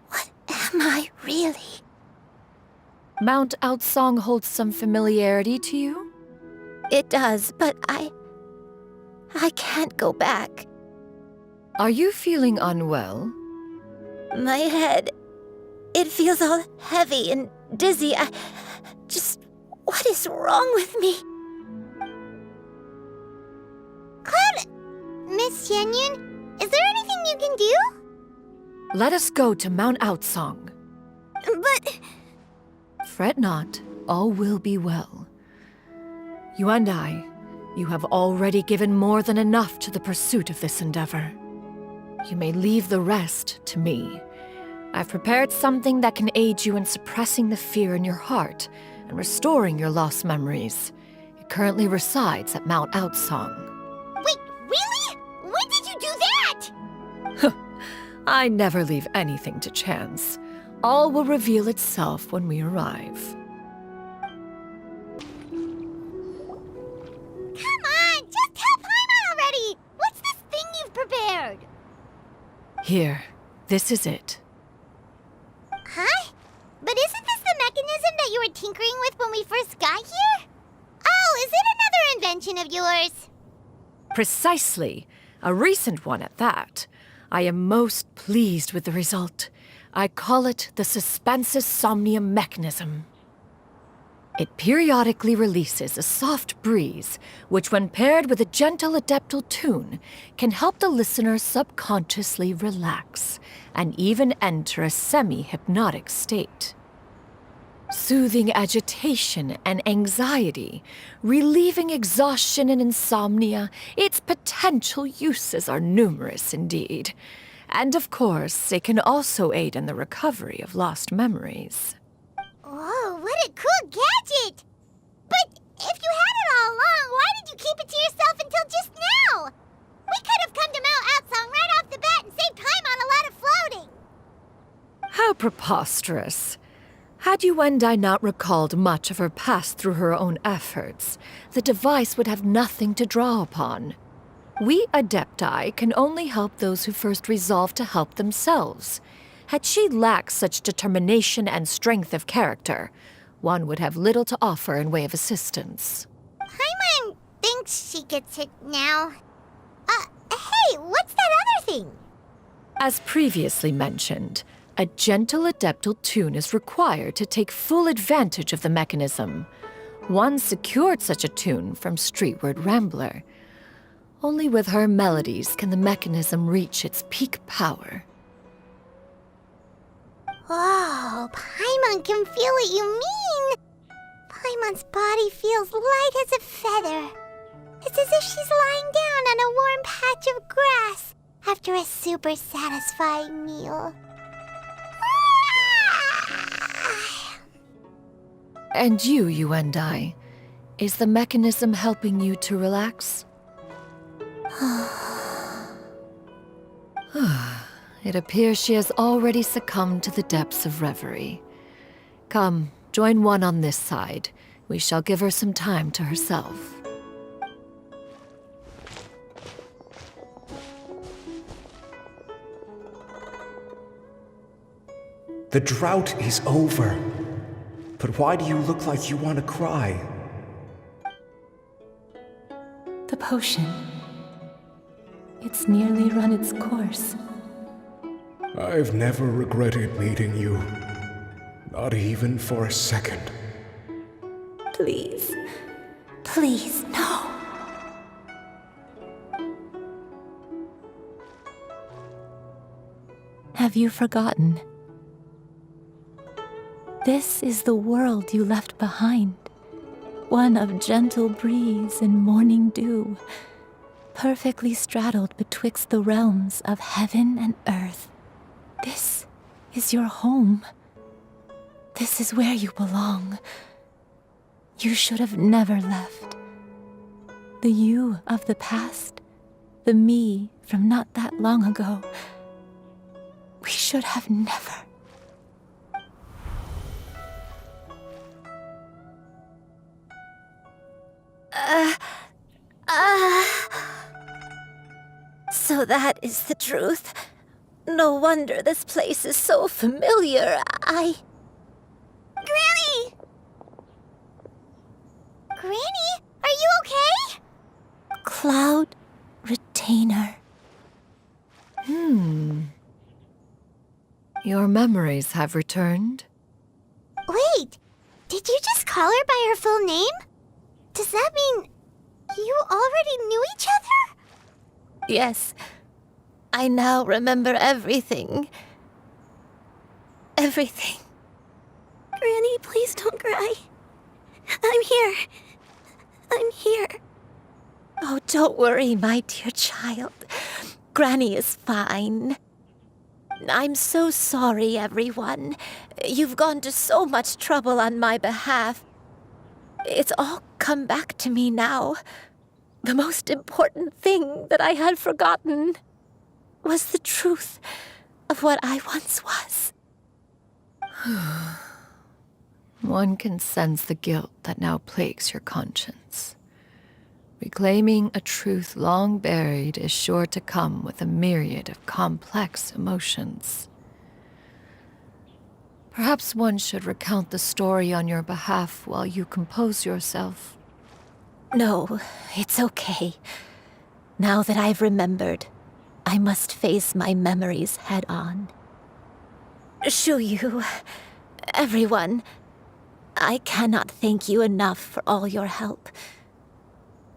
What am I really? Mount Outsong holds some familiarity to you? It does, but I can't go back. Are you feeling unwell? My head, it feels all heavy and dizzy. What is wrong with me? Cloud, Miss Xianyun, is there anything you can do? Let us go to Mount Outsong. But... Fret not, all will be well. You and I, you have already given more than enough to the pursuit of this endeavor. You may leave the rest to me. I've prepared something that can aid you in suppressing the fear in your heart and restoring your lost memories. It currently resides at Mount Outsong. Wait, really? When did you do that? I never leave anything to chance. All will reveal itself when we arrive. Come on, just tell Paimon already! What's this thing you've prepared? Here, this is it. invention of yours? Precisely. A recent one at that. I am most pleased with the result. I call it the Suspensus Somnium mechanism. It periodically releases a soft breeze, which when paired with a gentle adeptal tune, can help the listener subconsciously relax and even enter a semi-hypnotic state. Soothing agitation and anxiety, relieving exhaustion and insomnia, its potential uses are numerous indeed. And of course, it can also aid in the recovery of lost memories. Whoa, what a cool gadget! But if you had it all along, why did you keep it to yourself until just now? We could have come to Mount Outsong right off the bat and saved time on a lot of floating. How preposterous. Had Yuendai not recalled much of her past through her own efforts, the device would have nothing to draw upon. We Adepti can only help those who first resolve to help themselves. Had she lacked such determination and strength of character, one would have little to offer in way of assistance. Paimon thinks she gets it now. Hey, what's that other thing? As previously mentioned, a gentle adeptal tune is required to take full advantage of the mechanism. One secured such a tune from Streetward Rambler. Only with her melodies can the mechanism reach its peak power. Whoa, Paimon can feel what you mean. Paimon's body feels light as a feather. It's as if she's lying down on a warm patch of grass after a super satisfying meal. And you, Yuendai, is the mechanism helping you to relax? It appears she has already succumbed to the depths of reverie. Come, join one on this side. We shall give her some time to herself. The drought is over. But why do you look like you want to cry? The potion. It's nearly run its course. I've never regretted meeting you. Not even for a second. Please. Please, no. Have you forgotten? This is the world you left behind. One of gentle breeze and morning dew, perfectly straddled betwixt the realms of heaven and earth. This is your home. This is where you belong. You should have never left. The you of the past, the me from not that long ago. We should have never. So that is the truth. No wonder this place is so familiar. Granny! Granny, are you okay? Cloud Retainer. Your memories have returned? Wait, did you just call her by her full name? Does that mean you already knew each other? Yes. I now remember everything. Everything. Granny, please don't cry. I'm here. I'm here. Oh, don't worry, my dear child. Granny is fine. I'm so sorry, everyone. You've gone to so much trouble on my behalf. It's all come back to me now. The most important thing that I had forgotten was the truth of what I once was. One can sense the guilt that now plagues your conscience. Reclaiming a truth long buried is sure to come with a myriad of complex emotions. Perhaps one should recount the story on your behalf while you compose yourself. No, it's okay. Now that I've remembered, I must face my memories head on. Shuyu, everyone, I cannot thank you enough for all your help.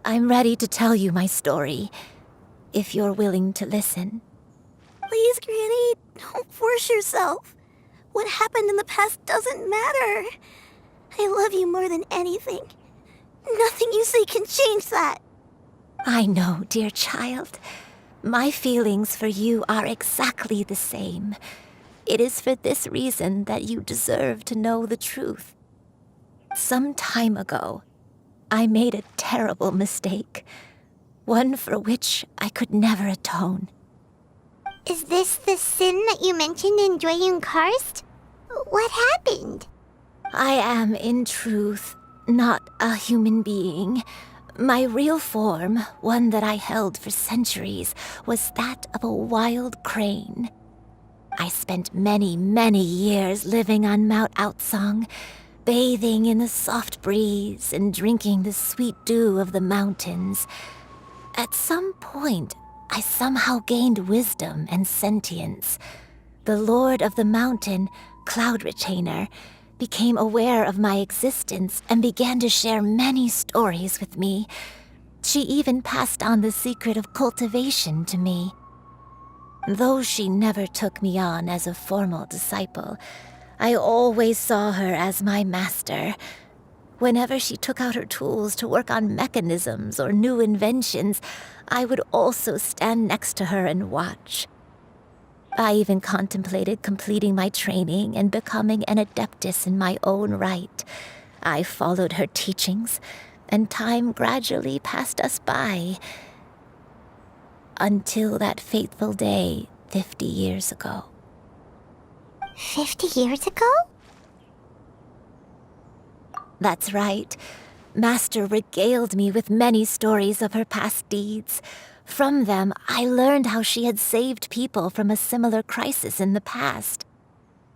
I'm ready to tell you my story, if you're willing to listen. Please, Granny, don't force yourself. What happened in the past doesn't matter. I love you more than anything. Nothing you say can change that. I know, dear child. My feelings for you are exactly the same. It is for this reason that you deserve to know the truth. Some time ago, I made a terrible mistake. One for which I could never atone. Is this the sin that you mentioned in Xianyun Quest? What happened? I am, in truth, not a human being. My real form, one that I held for centuries, was that of a wild crane. I spent many, many years living on Mount Outsong, bathing in the soft breeze and drinking the sweet dew of the mountains. At some point, I somehow gained wisdom and sentience. The Lord of the Mountain, Cloud Retainer, became aware of my existence and began to share many stories with me. She even passed on the secret of cultivation to me. Though she never took me on as a formal disciple, I always saw her as my master. Whenever she took out her tools to work on mechanisms or new inventions, I would also stand next to her and watch. I even contemplated completing my training and becoming an adeptus in my own right. I followed her teachings, and time gradually passed us by. Until that fateful day 50 years ago. 50 years ago? That's right. Master regaled me with many stories of her past deeds. From them, I learned how she had saved people from a similar crisis in the past.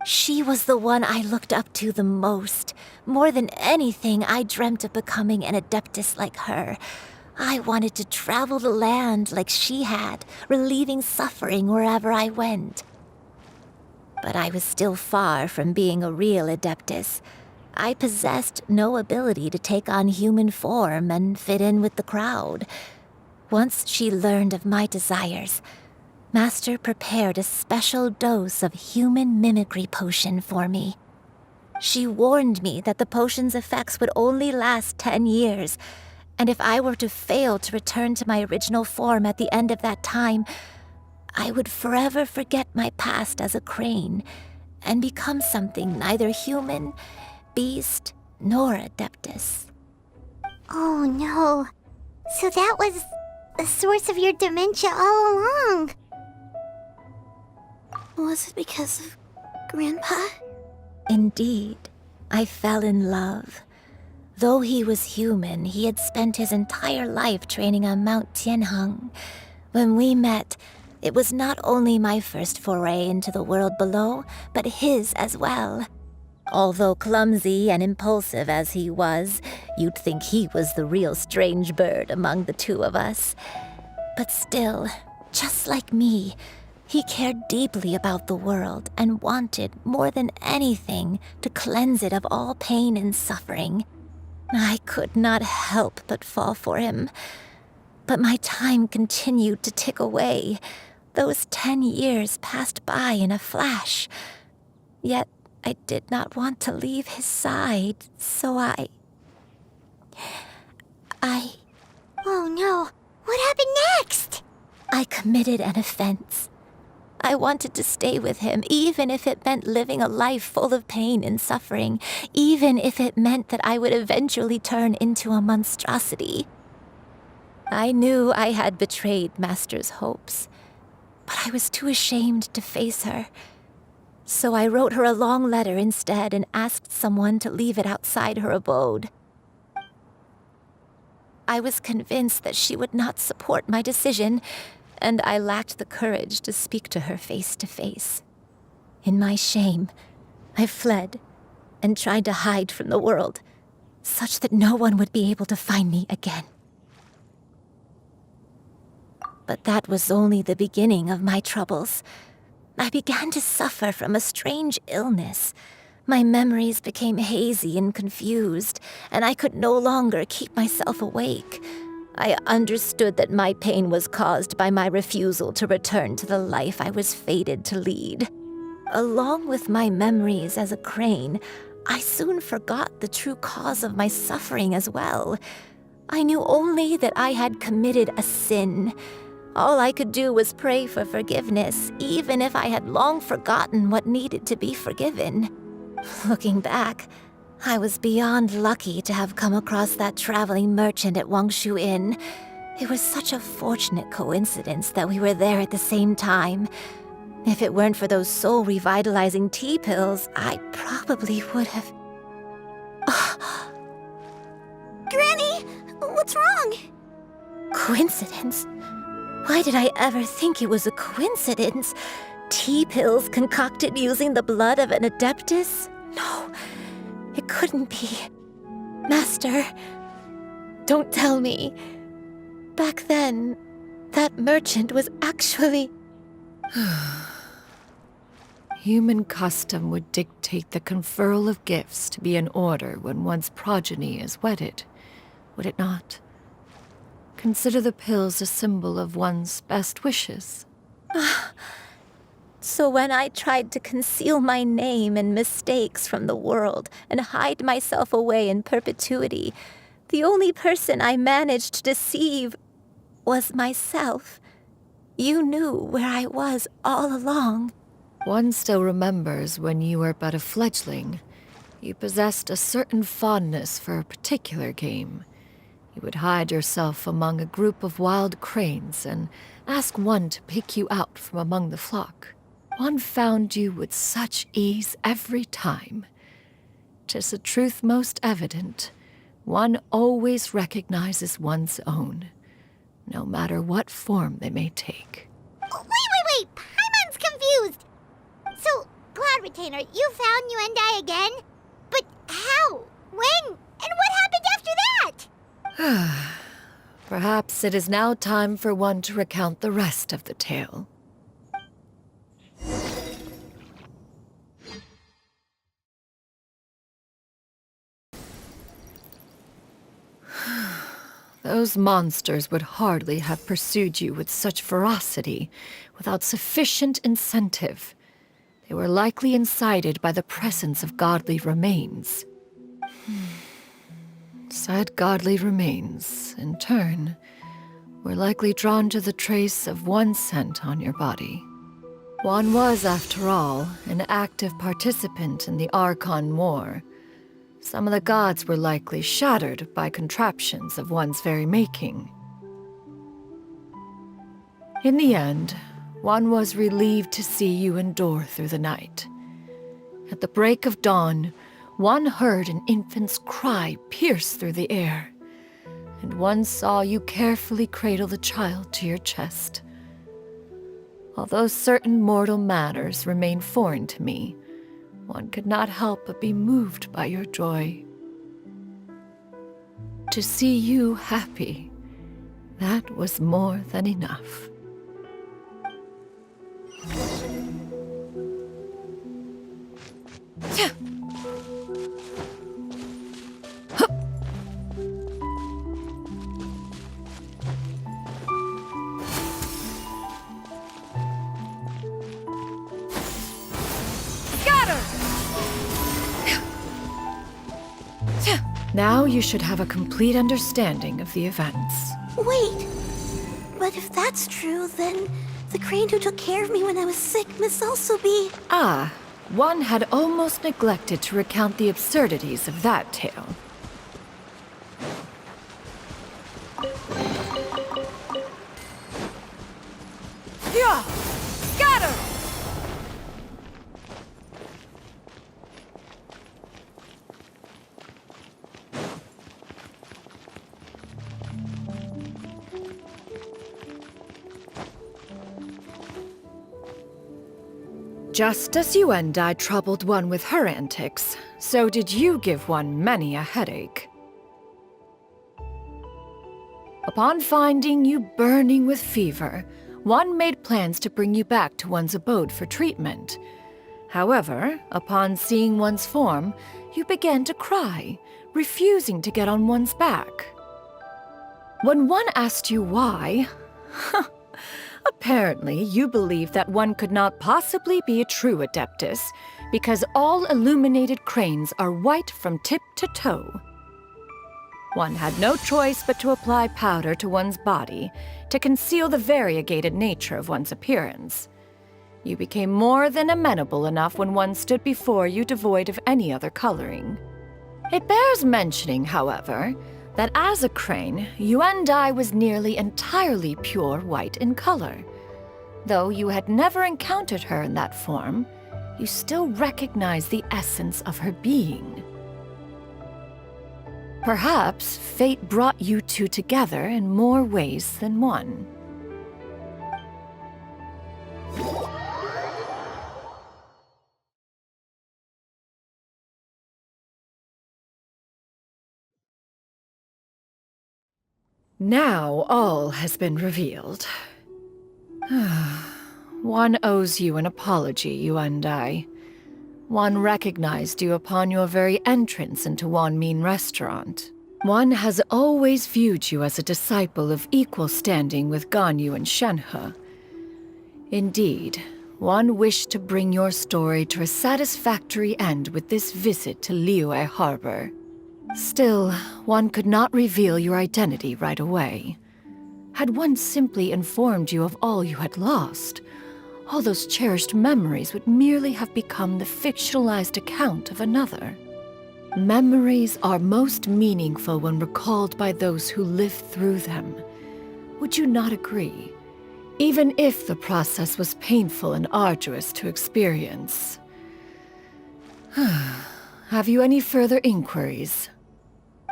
She was the one I looked up to the most. More than anything, I dreamt of becoming an adeptus like her. I wanted to travel the land like she had, relieving suffering wherever I went. But I was still far from being a real adeptus. I possessed no ability to take on human form and fit in with the crowd. Once she learned of my desires, Master prepared a special dose of human mimicry potion for me. She warned me that the potion's effects would only last 10 years, and if I were to fail to return to my original form at the end of that time, I would forever forget my past as a crane and become something neither human, beast, nor adeptus. Oh no. So that was the source of your dementia all along. Was it because of Grandpa? Indeed, I fell in love. Though he was human, he had spent his entire life training on Mount Tianheng. When we met, it was not only my first foray into the world below, but his as well. Although clumsy and impulsive as he was, you'd think he was the real strange bird among the two of us. But still, just like me, he cared deeply about the world and wanted, more than anything, to cleanse it of all pain and suffering. I could not help but fall for him. But my time continued to tick away. Those 10 years passed by in a flash. Yet I did not want to leave his side, so I... Oh no, what happened next? I committed an offense. I wanted to stay with him, even if it meant living a life full of pain and suffering, even if it meant that I would eventually turn into a monstrosity. I knew I had betrayed Master's hopes, but I was too ashamed to face her. So I wrote her a long letter instead and asked someone to leave it outside her abode. I was convinced that she would not support my decision, and I lacked the courage to speak to her face to face. In my shame, I fled and tried to hide from the world, such that no one would be able to find me again. But that was only the beginning of my troubles. I began to suffer from a strange illness. My memories became hazy and confused, and I could no longer keep myself awake. I understood that my pain was caused by my refusal to return to the life I was fated to lead. Along with my memories as a crane, I soon forgot the true cause of my suffering as well. I knew only that I had committed a sin. All I could do was pray for forgiveness, even if I had long forgotten what needed to be forgiven. Looking back, I was beyond lucky to have come across that traveling merchant at Wangshu Inn. It was such a fortunate coincidence that we were there at the same time. If it weren't for those soul-revitalizing tea pills, I probably would have... Granny, what's wrong? Coincidence? Why did I ever think it was a coincidence? Tea pills concocted using the blood of an adeptus? No, it couldn't be. Master, don't tell me. Back then, that merchant was actually... Human custom would dictate the conferral of gifts to be in order when one's progeny is wedded, would it not? Consider the pills a symbol of one's best wishes. So when I tried to conceal my name and mistakes from the world and hide myself away in perpetuity, the only person I managed to deceive was myself. You knew where I was all along. One still remembers when you were but a fledgling. You possessed a certain fondness for a particular game. You would hide yourself among a group of wild cranes and ask one to pick you out from among the flock. One found you with such ease every time. 'Tis a truth most evident. One always recognizes one's own, no matter what form they may take. Wait! Paimon's confused! So, Cloud Retainer, you found Yuendai again? But how? When? And what happened after that? Perhaps it is now time for one to recount the rest of the tale. Those monsters would hardly have pursued you with such ferocity without sufficient incentive. They were likely incited by the presence of godly remains. Said godly remains, in turn, were likely drawn to the trace of one scent on your body. One was, after all, an active participant in the Archon War. Some of the gods were likely shattered by contraptions of one's very making. In the end, one was relieved to see you endure through the night. At the break of dawn, one heard an infant's cry pierce through the air, and one saw you carefully cradle the child to your chest. Although certain mortal matters remain foreign to me, one could not help but be moved by your joy. To see you happy, that was more than enough. Now you should have a complete understanding of the events. Wait, but if that's true, then the crane who took care of me when I was sick must also be... Ah, one had almost neglected to recount the absurdities of that tale. Yeah! Scatter! Just as Yuendai troubled one with her antics, so did you give one many a headache. Upon finding you burning with fever, one made plans to bring you back to one's abode for treatment. However, upon seeing one's form, you began to cry, refusing to get on one's back. When one asked you why, apparently you believed that one could not possibly be a true Adeptus because all illuminated cranes are white from tip to toe. One had no choice but to apply powder to one's body to conceal the variegated nature of one's appearance. You became more than amenable enough when one stood before you devoid of any other coloring. It bears mentioning, however, that as a crane, Yuan was nearly entirely pure white in color. Though you had never encountered her in that form, you still recognized the essence of her being. Perhaps fate brought you two together in more ways than one. Now all has been revealed. One owes you an apology, Yuan. One recognized you upon your very entrance into Wanmin Restaurant. One has always viewed you as a disciple of equal standing with Ganyu and Shenhe. Indeed, one wished to bring your story to a satisfactory end with this visit to Liyue Harbor. Still, one could not reveal your identity right away. Had one simply informed you of all you had lost, all those cherished memories would merely have become the fictionalized account of another. Memories are most meaningful when recalled by those who lived through them. Would you not agree? Even if the process was painful and arduous to experience. Have you any further inquiries?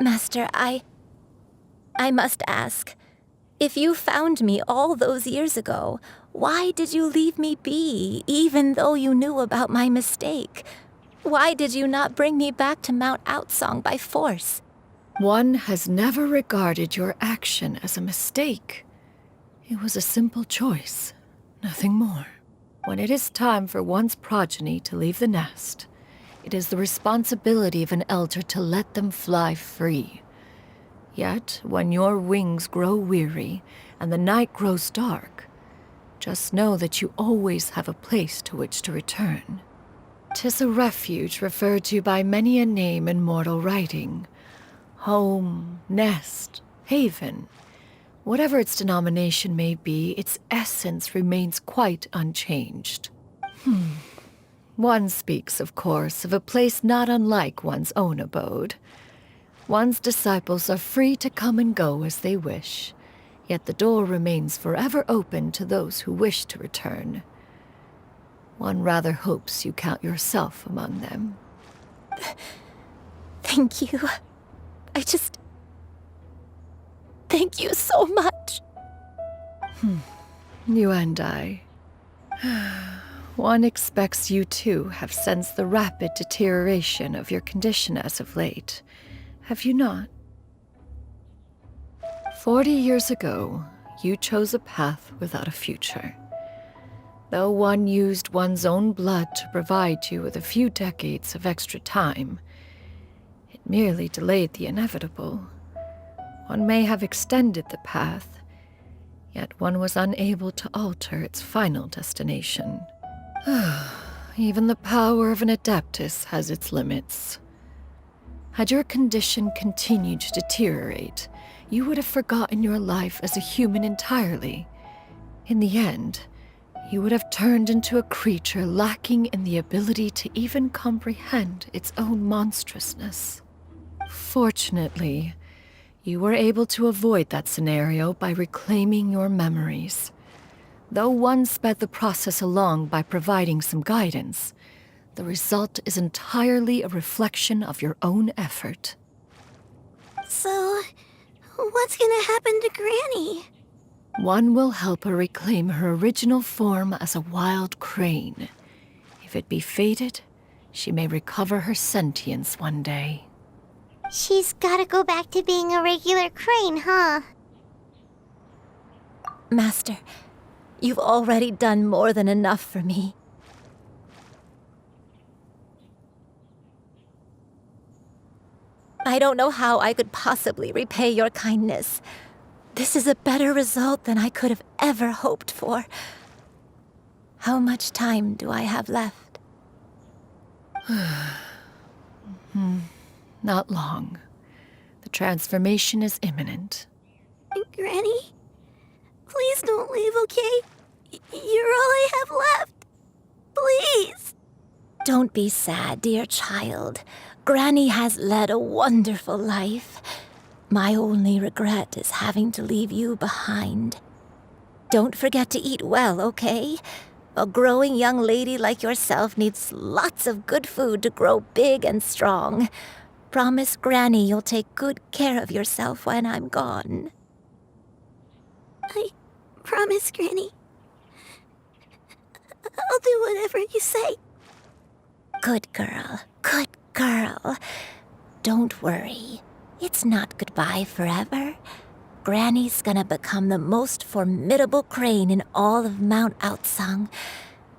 Master, I must ask. If you found me all those years ago, why did you leave me be, even though you knew about my mistake? Why did you not bring me back to Mount Outsong by force? One has never regarded your action as a mistake. It was a simple choice, nothing more. When it is time for one's progeny to leave the nest, it is the responsibility of an elder to let them fly free. Yet, when your wings grow weary and the night grows dark, just know that you always have a place to which to return. 'Tis a refuge referred to by many a name in mortal writing. Home, nest, haven. Whatever its denomination may be, its essence remains quite unchanged. One speaks, of course, of a place not unlike one's own abode. One's disciples are free to come and go as they wish, yet the door remains forever open to those who wish to return. One rather hopes you count yourself among them. Thank you. Thank you so much. You and I. One expects you too have sensed the rapid deterioration of your condition as of late, have you not? 40 years ago, you chose a path without a future. Though one used one's own blood to provide you with a few decades of extra time, it merely delayed the inevitable. One may have extended the path, yet one was unable to alter its final destination. Even the power of an Adeptus has its limits. Had your condition continued to deteriorate, you would have forgotten your life as a human entirely. In the end, you would have turned into a creature lacking in the ability to even comprehend its own monstrousness. Fortunately, you were able to avoid that scenario by reclaiming your memories. Though one sped the process along by providing some guidance, the result is entirely a reflection of your own effort. So, what's gonna happen to Granny? One will help her reclaim her original form as a wild crane. If it be fated, she may recover her sentience one day. She's gotta go back to being a regular crane, huh? Master, you've already done more than enough for me. I don't know how I could possibly repay your kindness. This is a better result than I could have ever hoped for. How much time do I have left? Not long. The transformation is imminent. Granny, please don't leave, okay? You're all I have left. Please. Don't be sad, dear child. Granny has led a wonderful life. My only regret is having to leave you behind. Don't forget to eat well, okay? A growing young lady like yourself needs lots of good food to grow big and strong. Promise Granny you'll take good care of yourself when I'm gone. I promise, Granny. I'll do whatever you say. Good girl, good girl. Don't worry. It's not goodbye forever. Granny's gonna become the most formidable crane in all of Mount Outsung.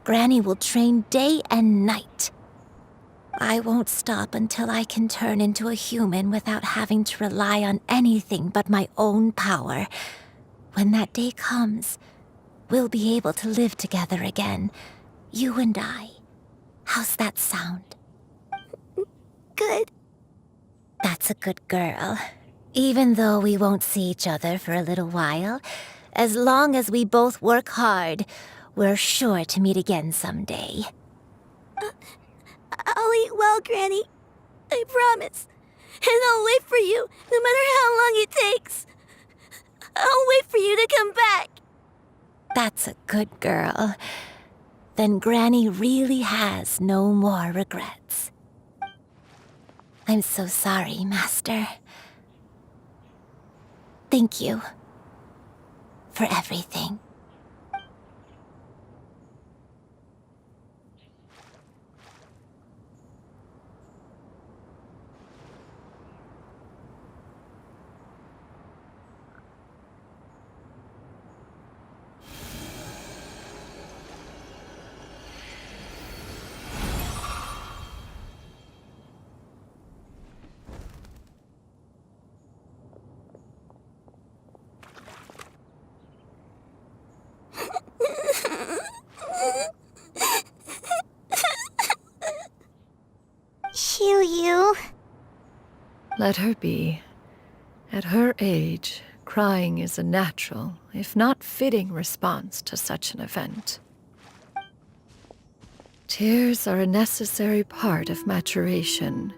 Granny will train day and night. I won't stop until I can turn into a human without having to rely on anything but my own power. When that day comes, we'll be able to live together again, you and I. How's that sound? Good. That's a good girl. Even though we won't see each other for a little while, as long as we both work hard, we're sure to meet again someday. I'll eat well, Granny. I promise. And I'll wait for you, no matter how long it takes. I'll wait for you to come back. That's a good girl. Then Granny really has no more regrets. I'm so sorry, Master. Thank you for everything. Xiu. Let her be. At her age, crying is a natural, if not fitting, response to such an event. Tears are a necessary part of maturation.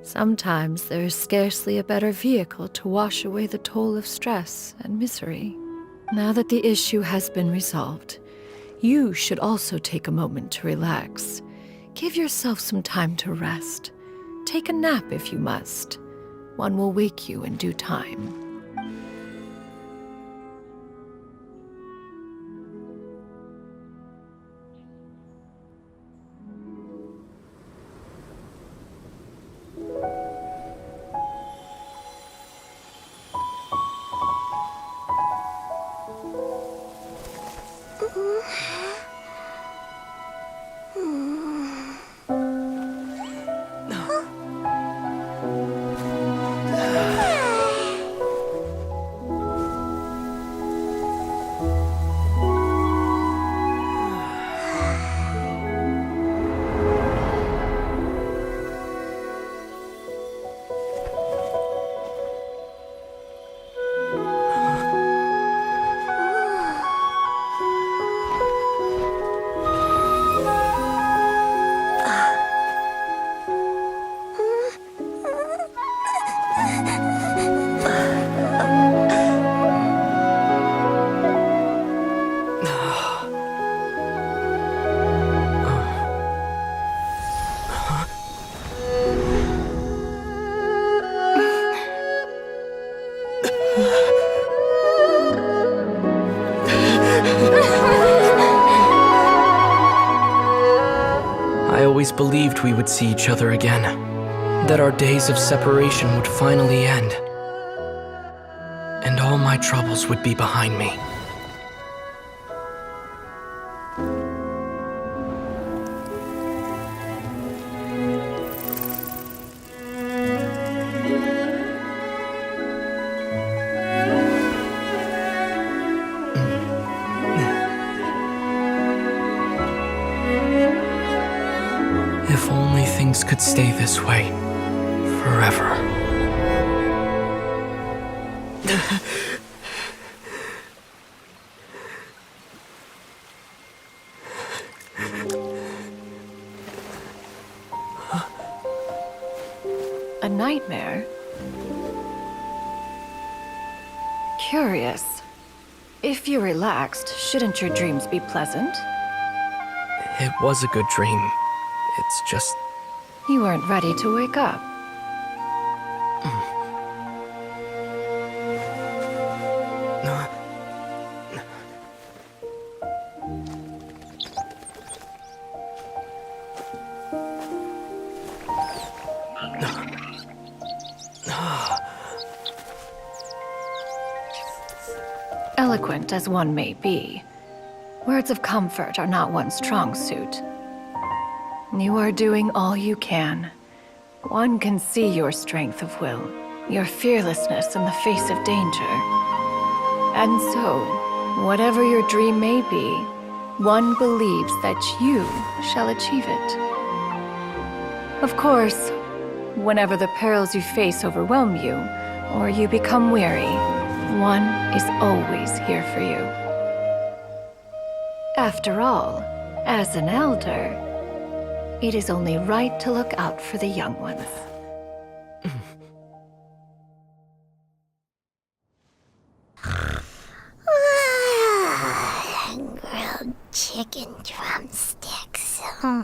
Sometimes there is scarcely a better vehicle to wash away the toll of stress and misery. Now that the issue has been resolved, you should also take a moment to relax. Give yourself some time to rest. Take a nap if you must. One will wake you in due time. I always believed we would see each other again, that our days of separation would finally end, and all my troubles would be behind me. things could stay this way forever. A nightmare? Curious. If you're relaxed, shouldn't your dreams be pleasant? It was a good dream. It's just... You weren't ready to wake up. Eloquent as one may be, words of comfort are not one's strong suit. You are doing all you can. One can see your strength of will, your fearlessness in the face of danger. And so, whatever your dream may be, one believes that you shall achieve it. Of course, whenever the perils you face overwhelm you, or you become weary, one is always here for you. After all, as an elder, it is only right to look out for the young ones. Grilled chicken drumsticks. Huh?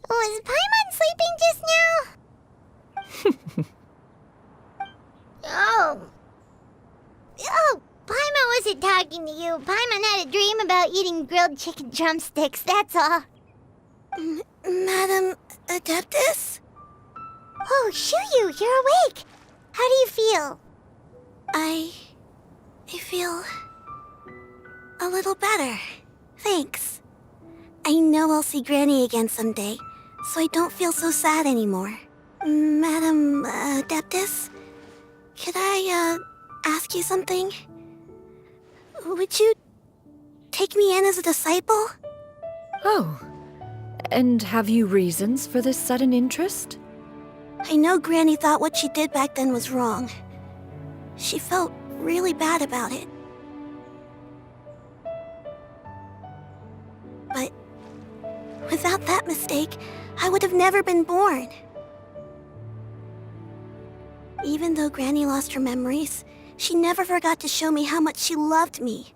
Was Paimon sleeping just now? Oh, Paimon wasn't talking to you. Paimon had a dream about eating grilled chicken drumsticks, that's all. Madam Adeptus? Oh, Xianyun, you're awake. How do you feel? I feel a little better. Thanks. I know I'll see Granny again someday, so I don't feel so sad anymore. Madam Adeptus, could I ask you something? Would you take me in as a disciple? Oh, and have you reasons for this sudden interest? I know Granny thought what she did back then was wrong. She felt really bad about it. But without that mistake, I would have never been born. Even though Granny lost her memories, she never forgot to show me how much she loved me.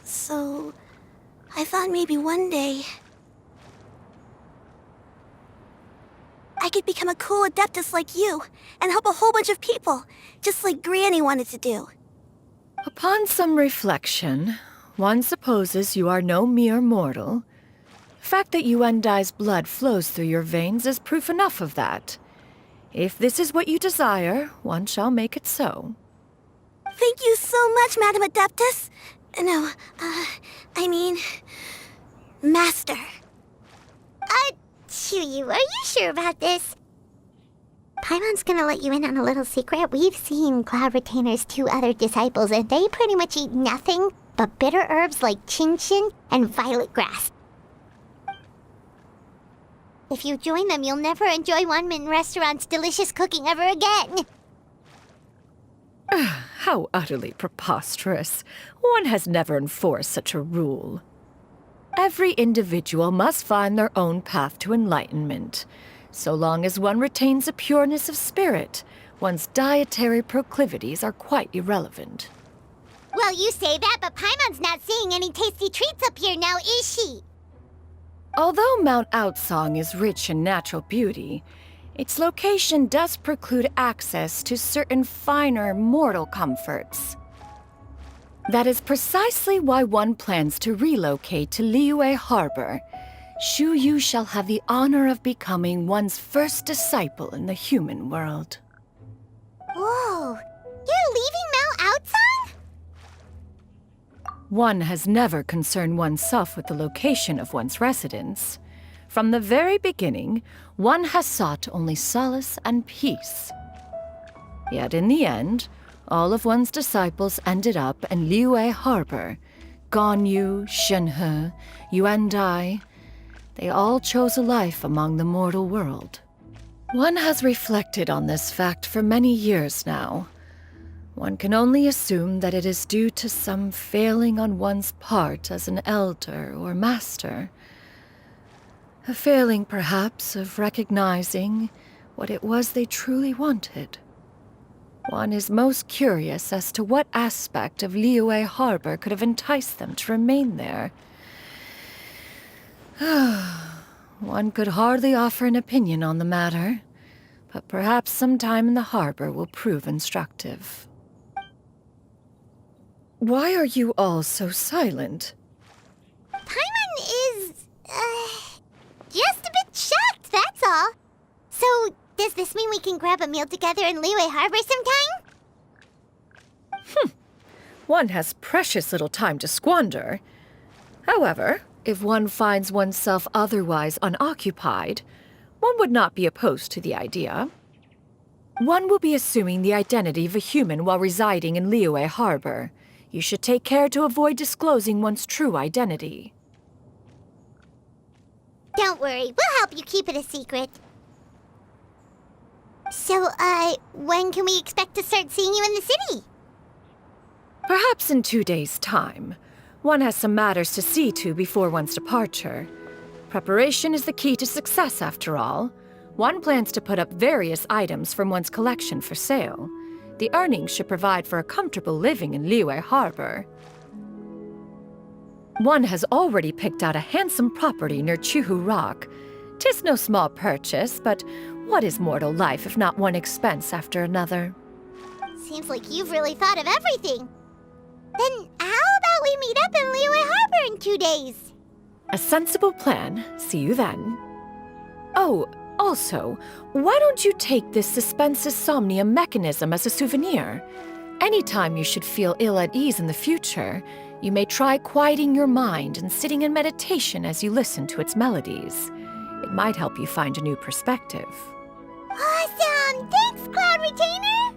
So, I thought maybe one day I could become a cool Adeptus like you and help a whole bunch of people, just like Granny wanted to do. Upon some reflection, one supposes you are no mere mortal. The fact that Yuendai's blood flows through your veins is proof enough of that. If this is what you desire, one shall make it so. Thank you so much, Madam Adeptus. No, I mean, Master. Xianyun, are you sure about this? Paimon's gonna let you in on a little secret. We've seen Cloud Retainer's 2 other disciples, and they pretty much eat nothing but bitter herbs like Xianyun and violet grass. If you join them, you'll never enjoy One-Min Restaurant's delicious cooking ever again. How utterly preposterous. One has never enforced such a rule. Every individual must find their own path to enlightenment. So long as one retains a pureness of spirit, one's dietary proclivities are quite irrelevant. Well, you say that, but Paimon's not seeing any tasty treats up here now, is she? Although Mount Outsong is rich in natural beauty, its location does preclude access to certain finer mortal comforts. That is precisely why one plans to relocate to Liyue Harbor. Shu Yu shall have the honor of becoming one's first disciple in the human world. Whoa, you're leaving Mount Outsong? One has never concerned oneself with the location of one's residence. From the very beginning, one has sought only solace and peace. Yet in the end, all of one's disciples ended up in Liyue Harbor. Ganyu, Shenhe, Yuandai, they all chose a life among the mortal world. One has reflected on this fact for many years now. One can only assume that it is due to some failing on one's part as an elder or master. A failing, perhaps, of recognizing what it was they truly wanted. One is most curious as to what aspect of Liyue Harbor could have enticed them to remain there. One could hardly offer an opinion on the matter, but perhaps some time in the harbor will prove instructive. Why are you all so silent? Paimon is, just a bit shocked, that's all. So, does this mean we can grab a meal together in Liyue Harbor sometime? One has precious little time to squander. However, if one finds oneself otherwise unoccupied, one would not be opposed to the idea. One will be assuming the identity of a human while residing in Liyue Harbor. You should take care to avoid disclosing one's true identity. Don't worry, we'll help you keep it a secret. So, when can we expect to start seeing you in the city? Perhaps in 2 days' time. One has some matters to see to before one's departure. Preparation is the key to success, after all. One plans to put up various items from one's collection for sale. The earnings should provide for a comfortable living in Liyue Harbor. One has already picked out a handsome property near Chuhu Rock. 'Tis no small purchase, but what is mortal life if not one expense after another? Seems like you've really thought of everything. Then how about we meet up in Liyue Harbor in 2 days? A sensible plan. See you then. Oh, also, why don't you take this suspensus somnium mechanism as a souvenir? Anytime you should feel ill at ease in the future, you may try quieting your mind and sitting in meditation as you listen to its melodies. It might help you find a new perspective. Awesome! Thanks, Cloud Retainer!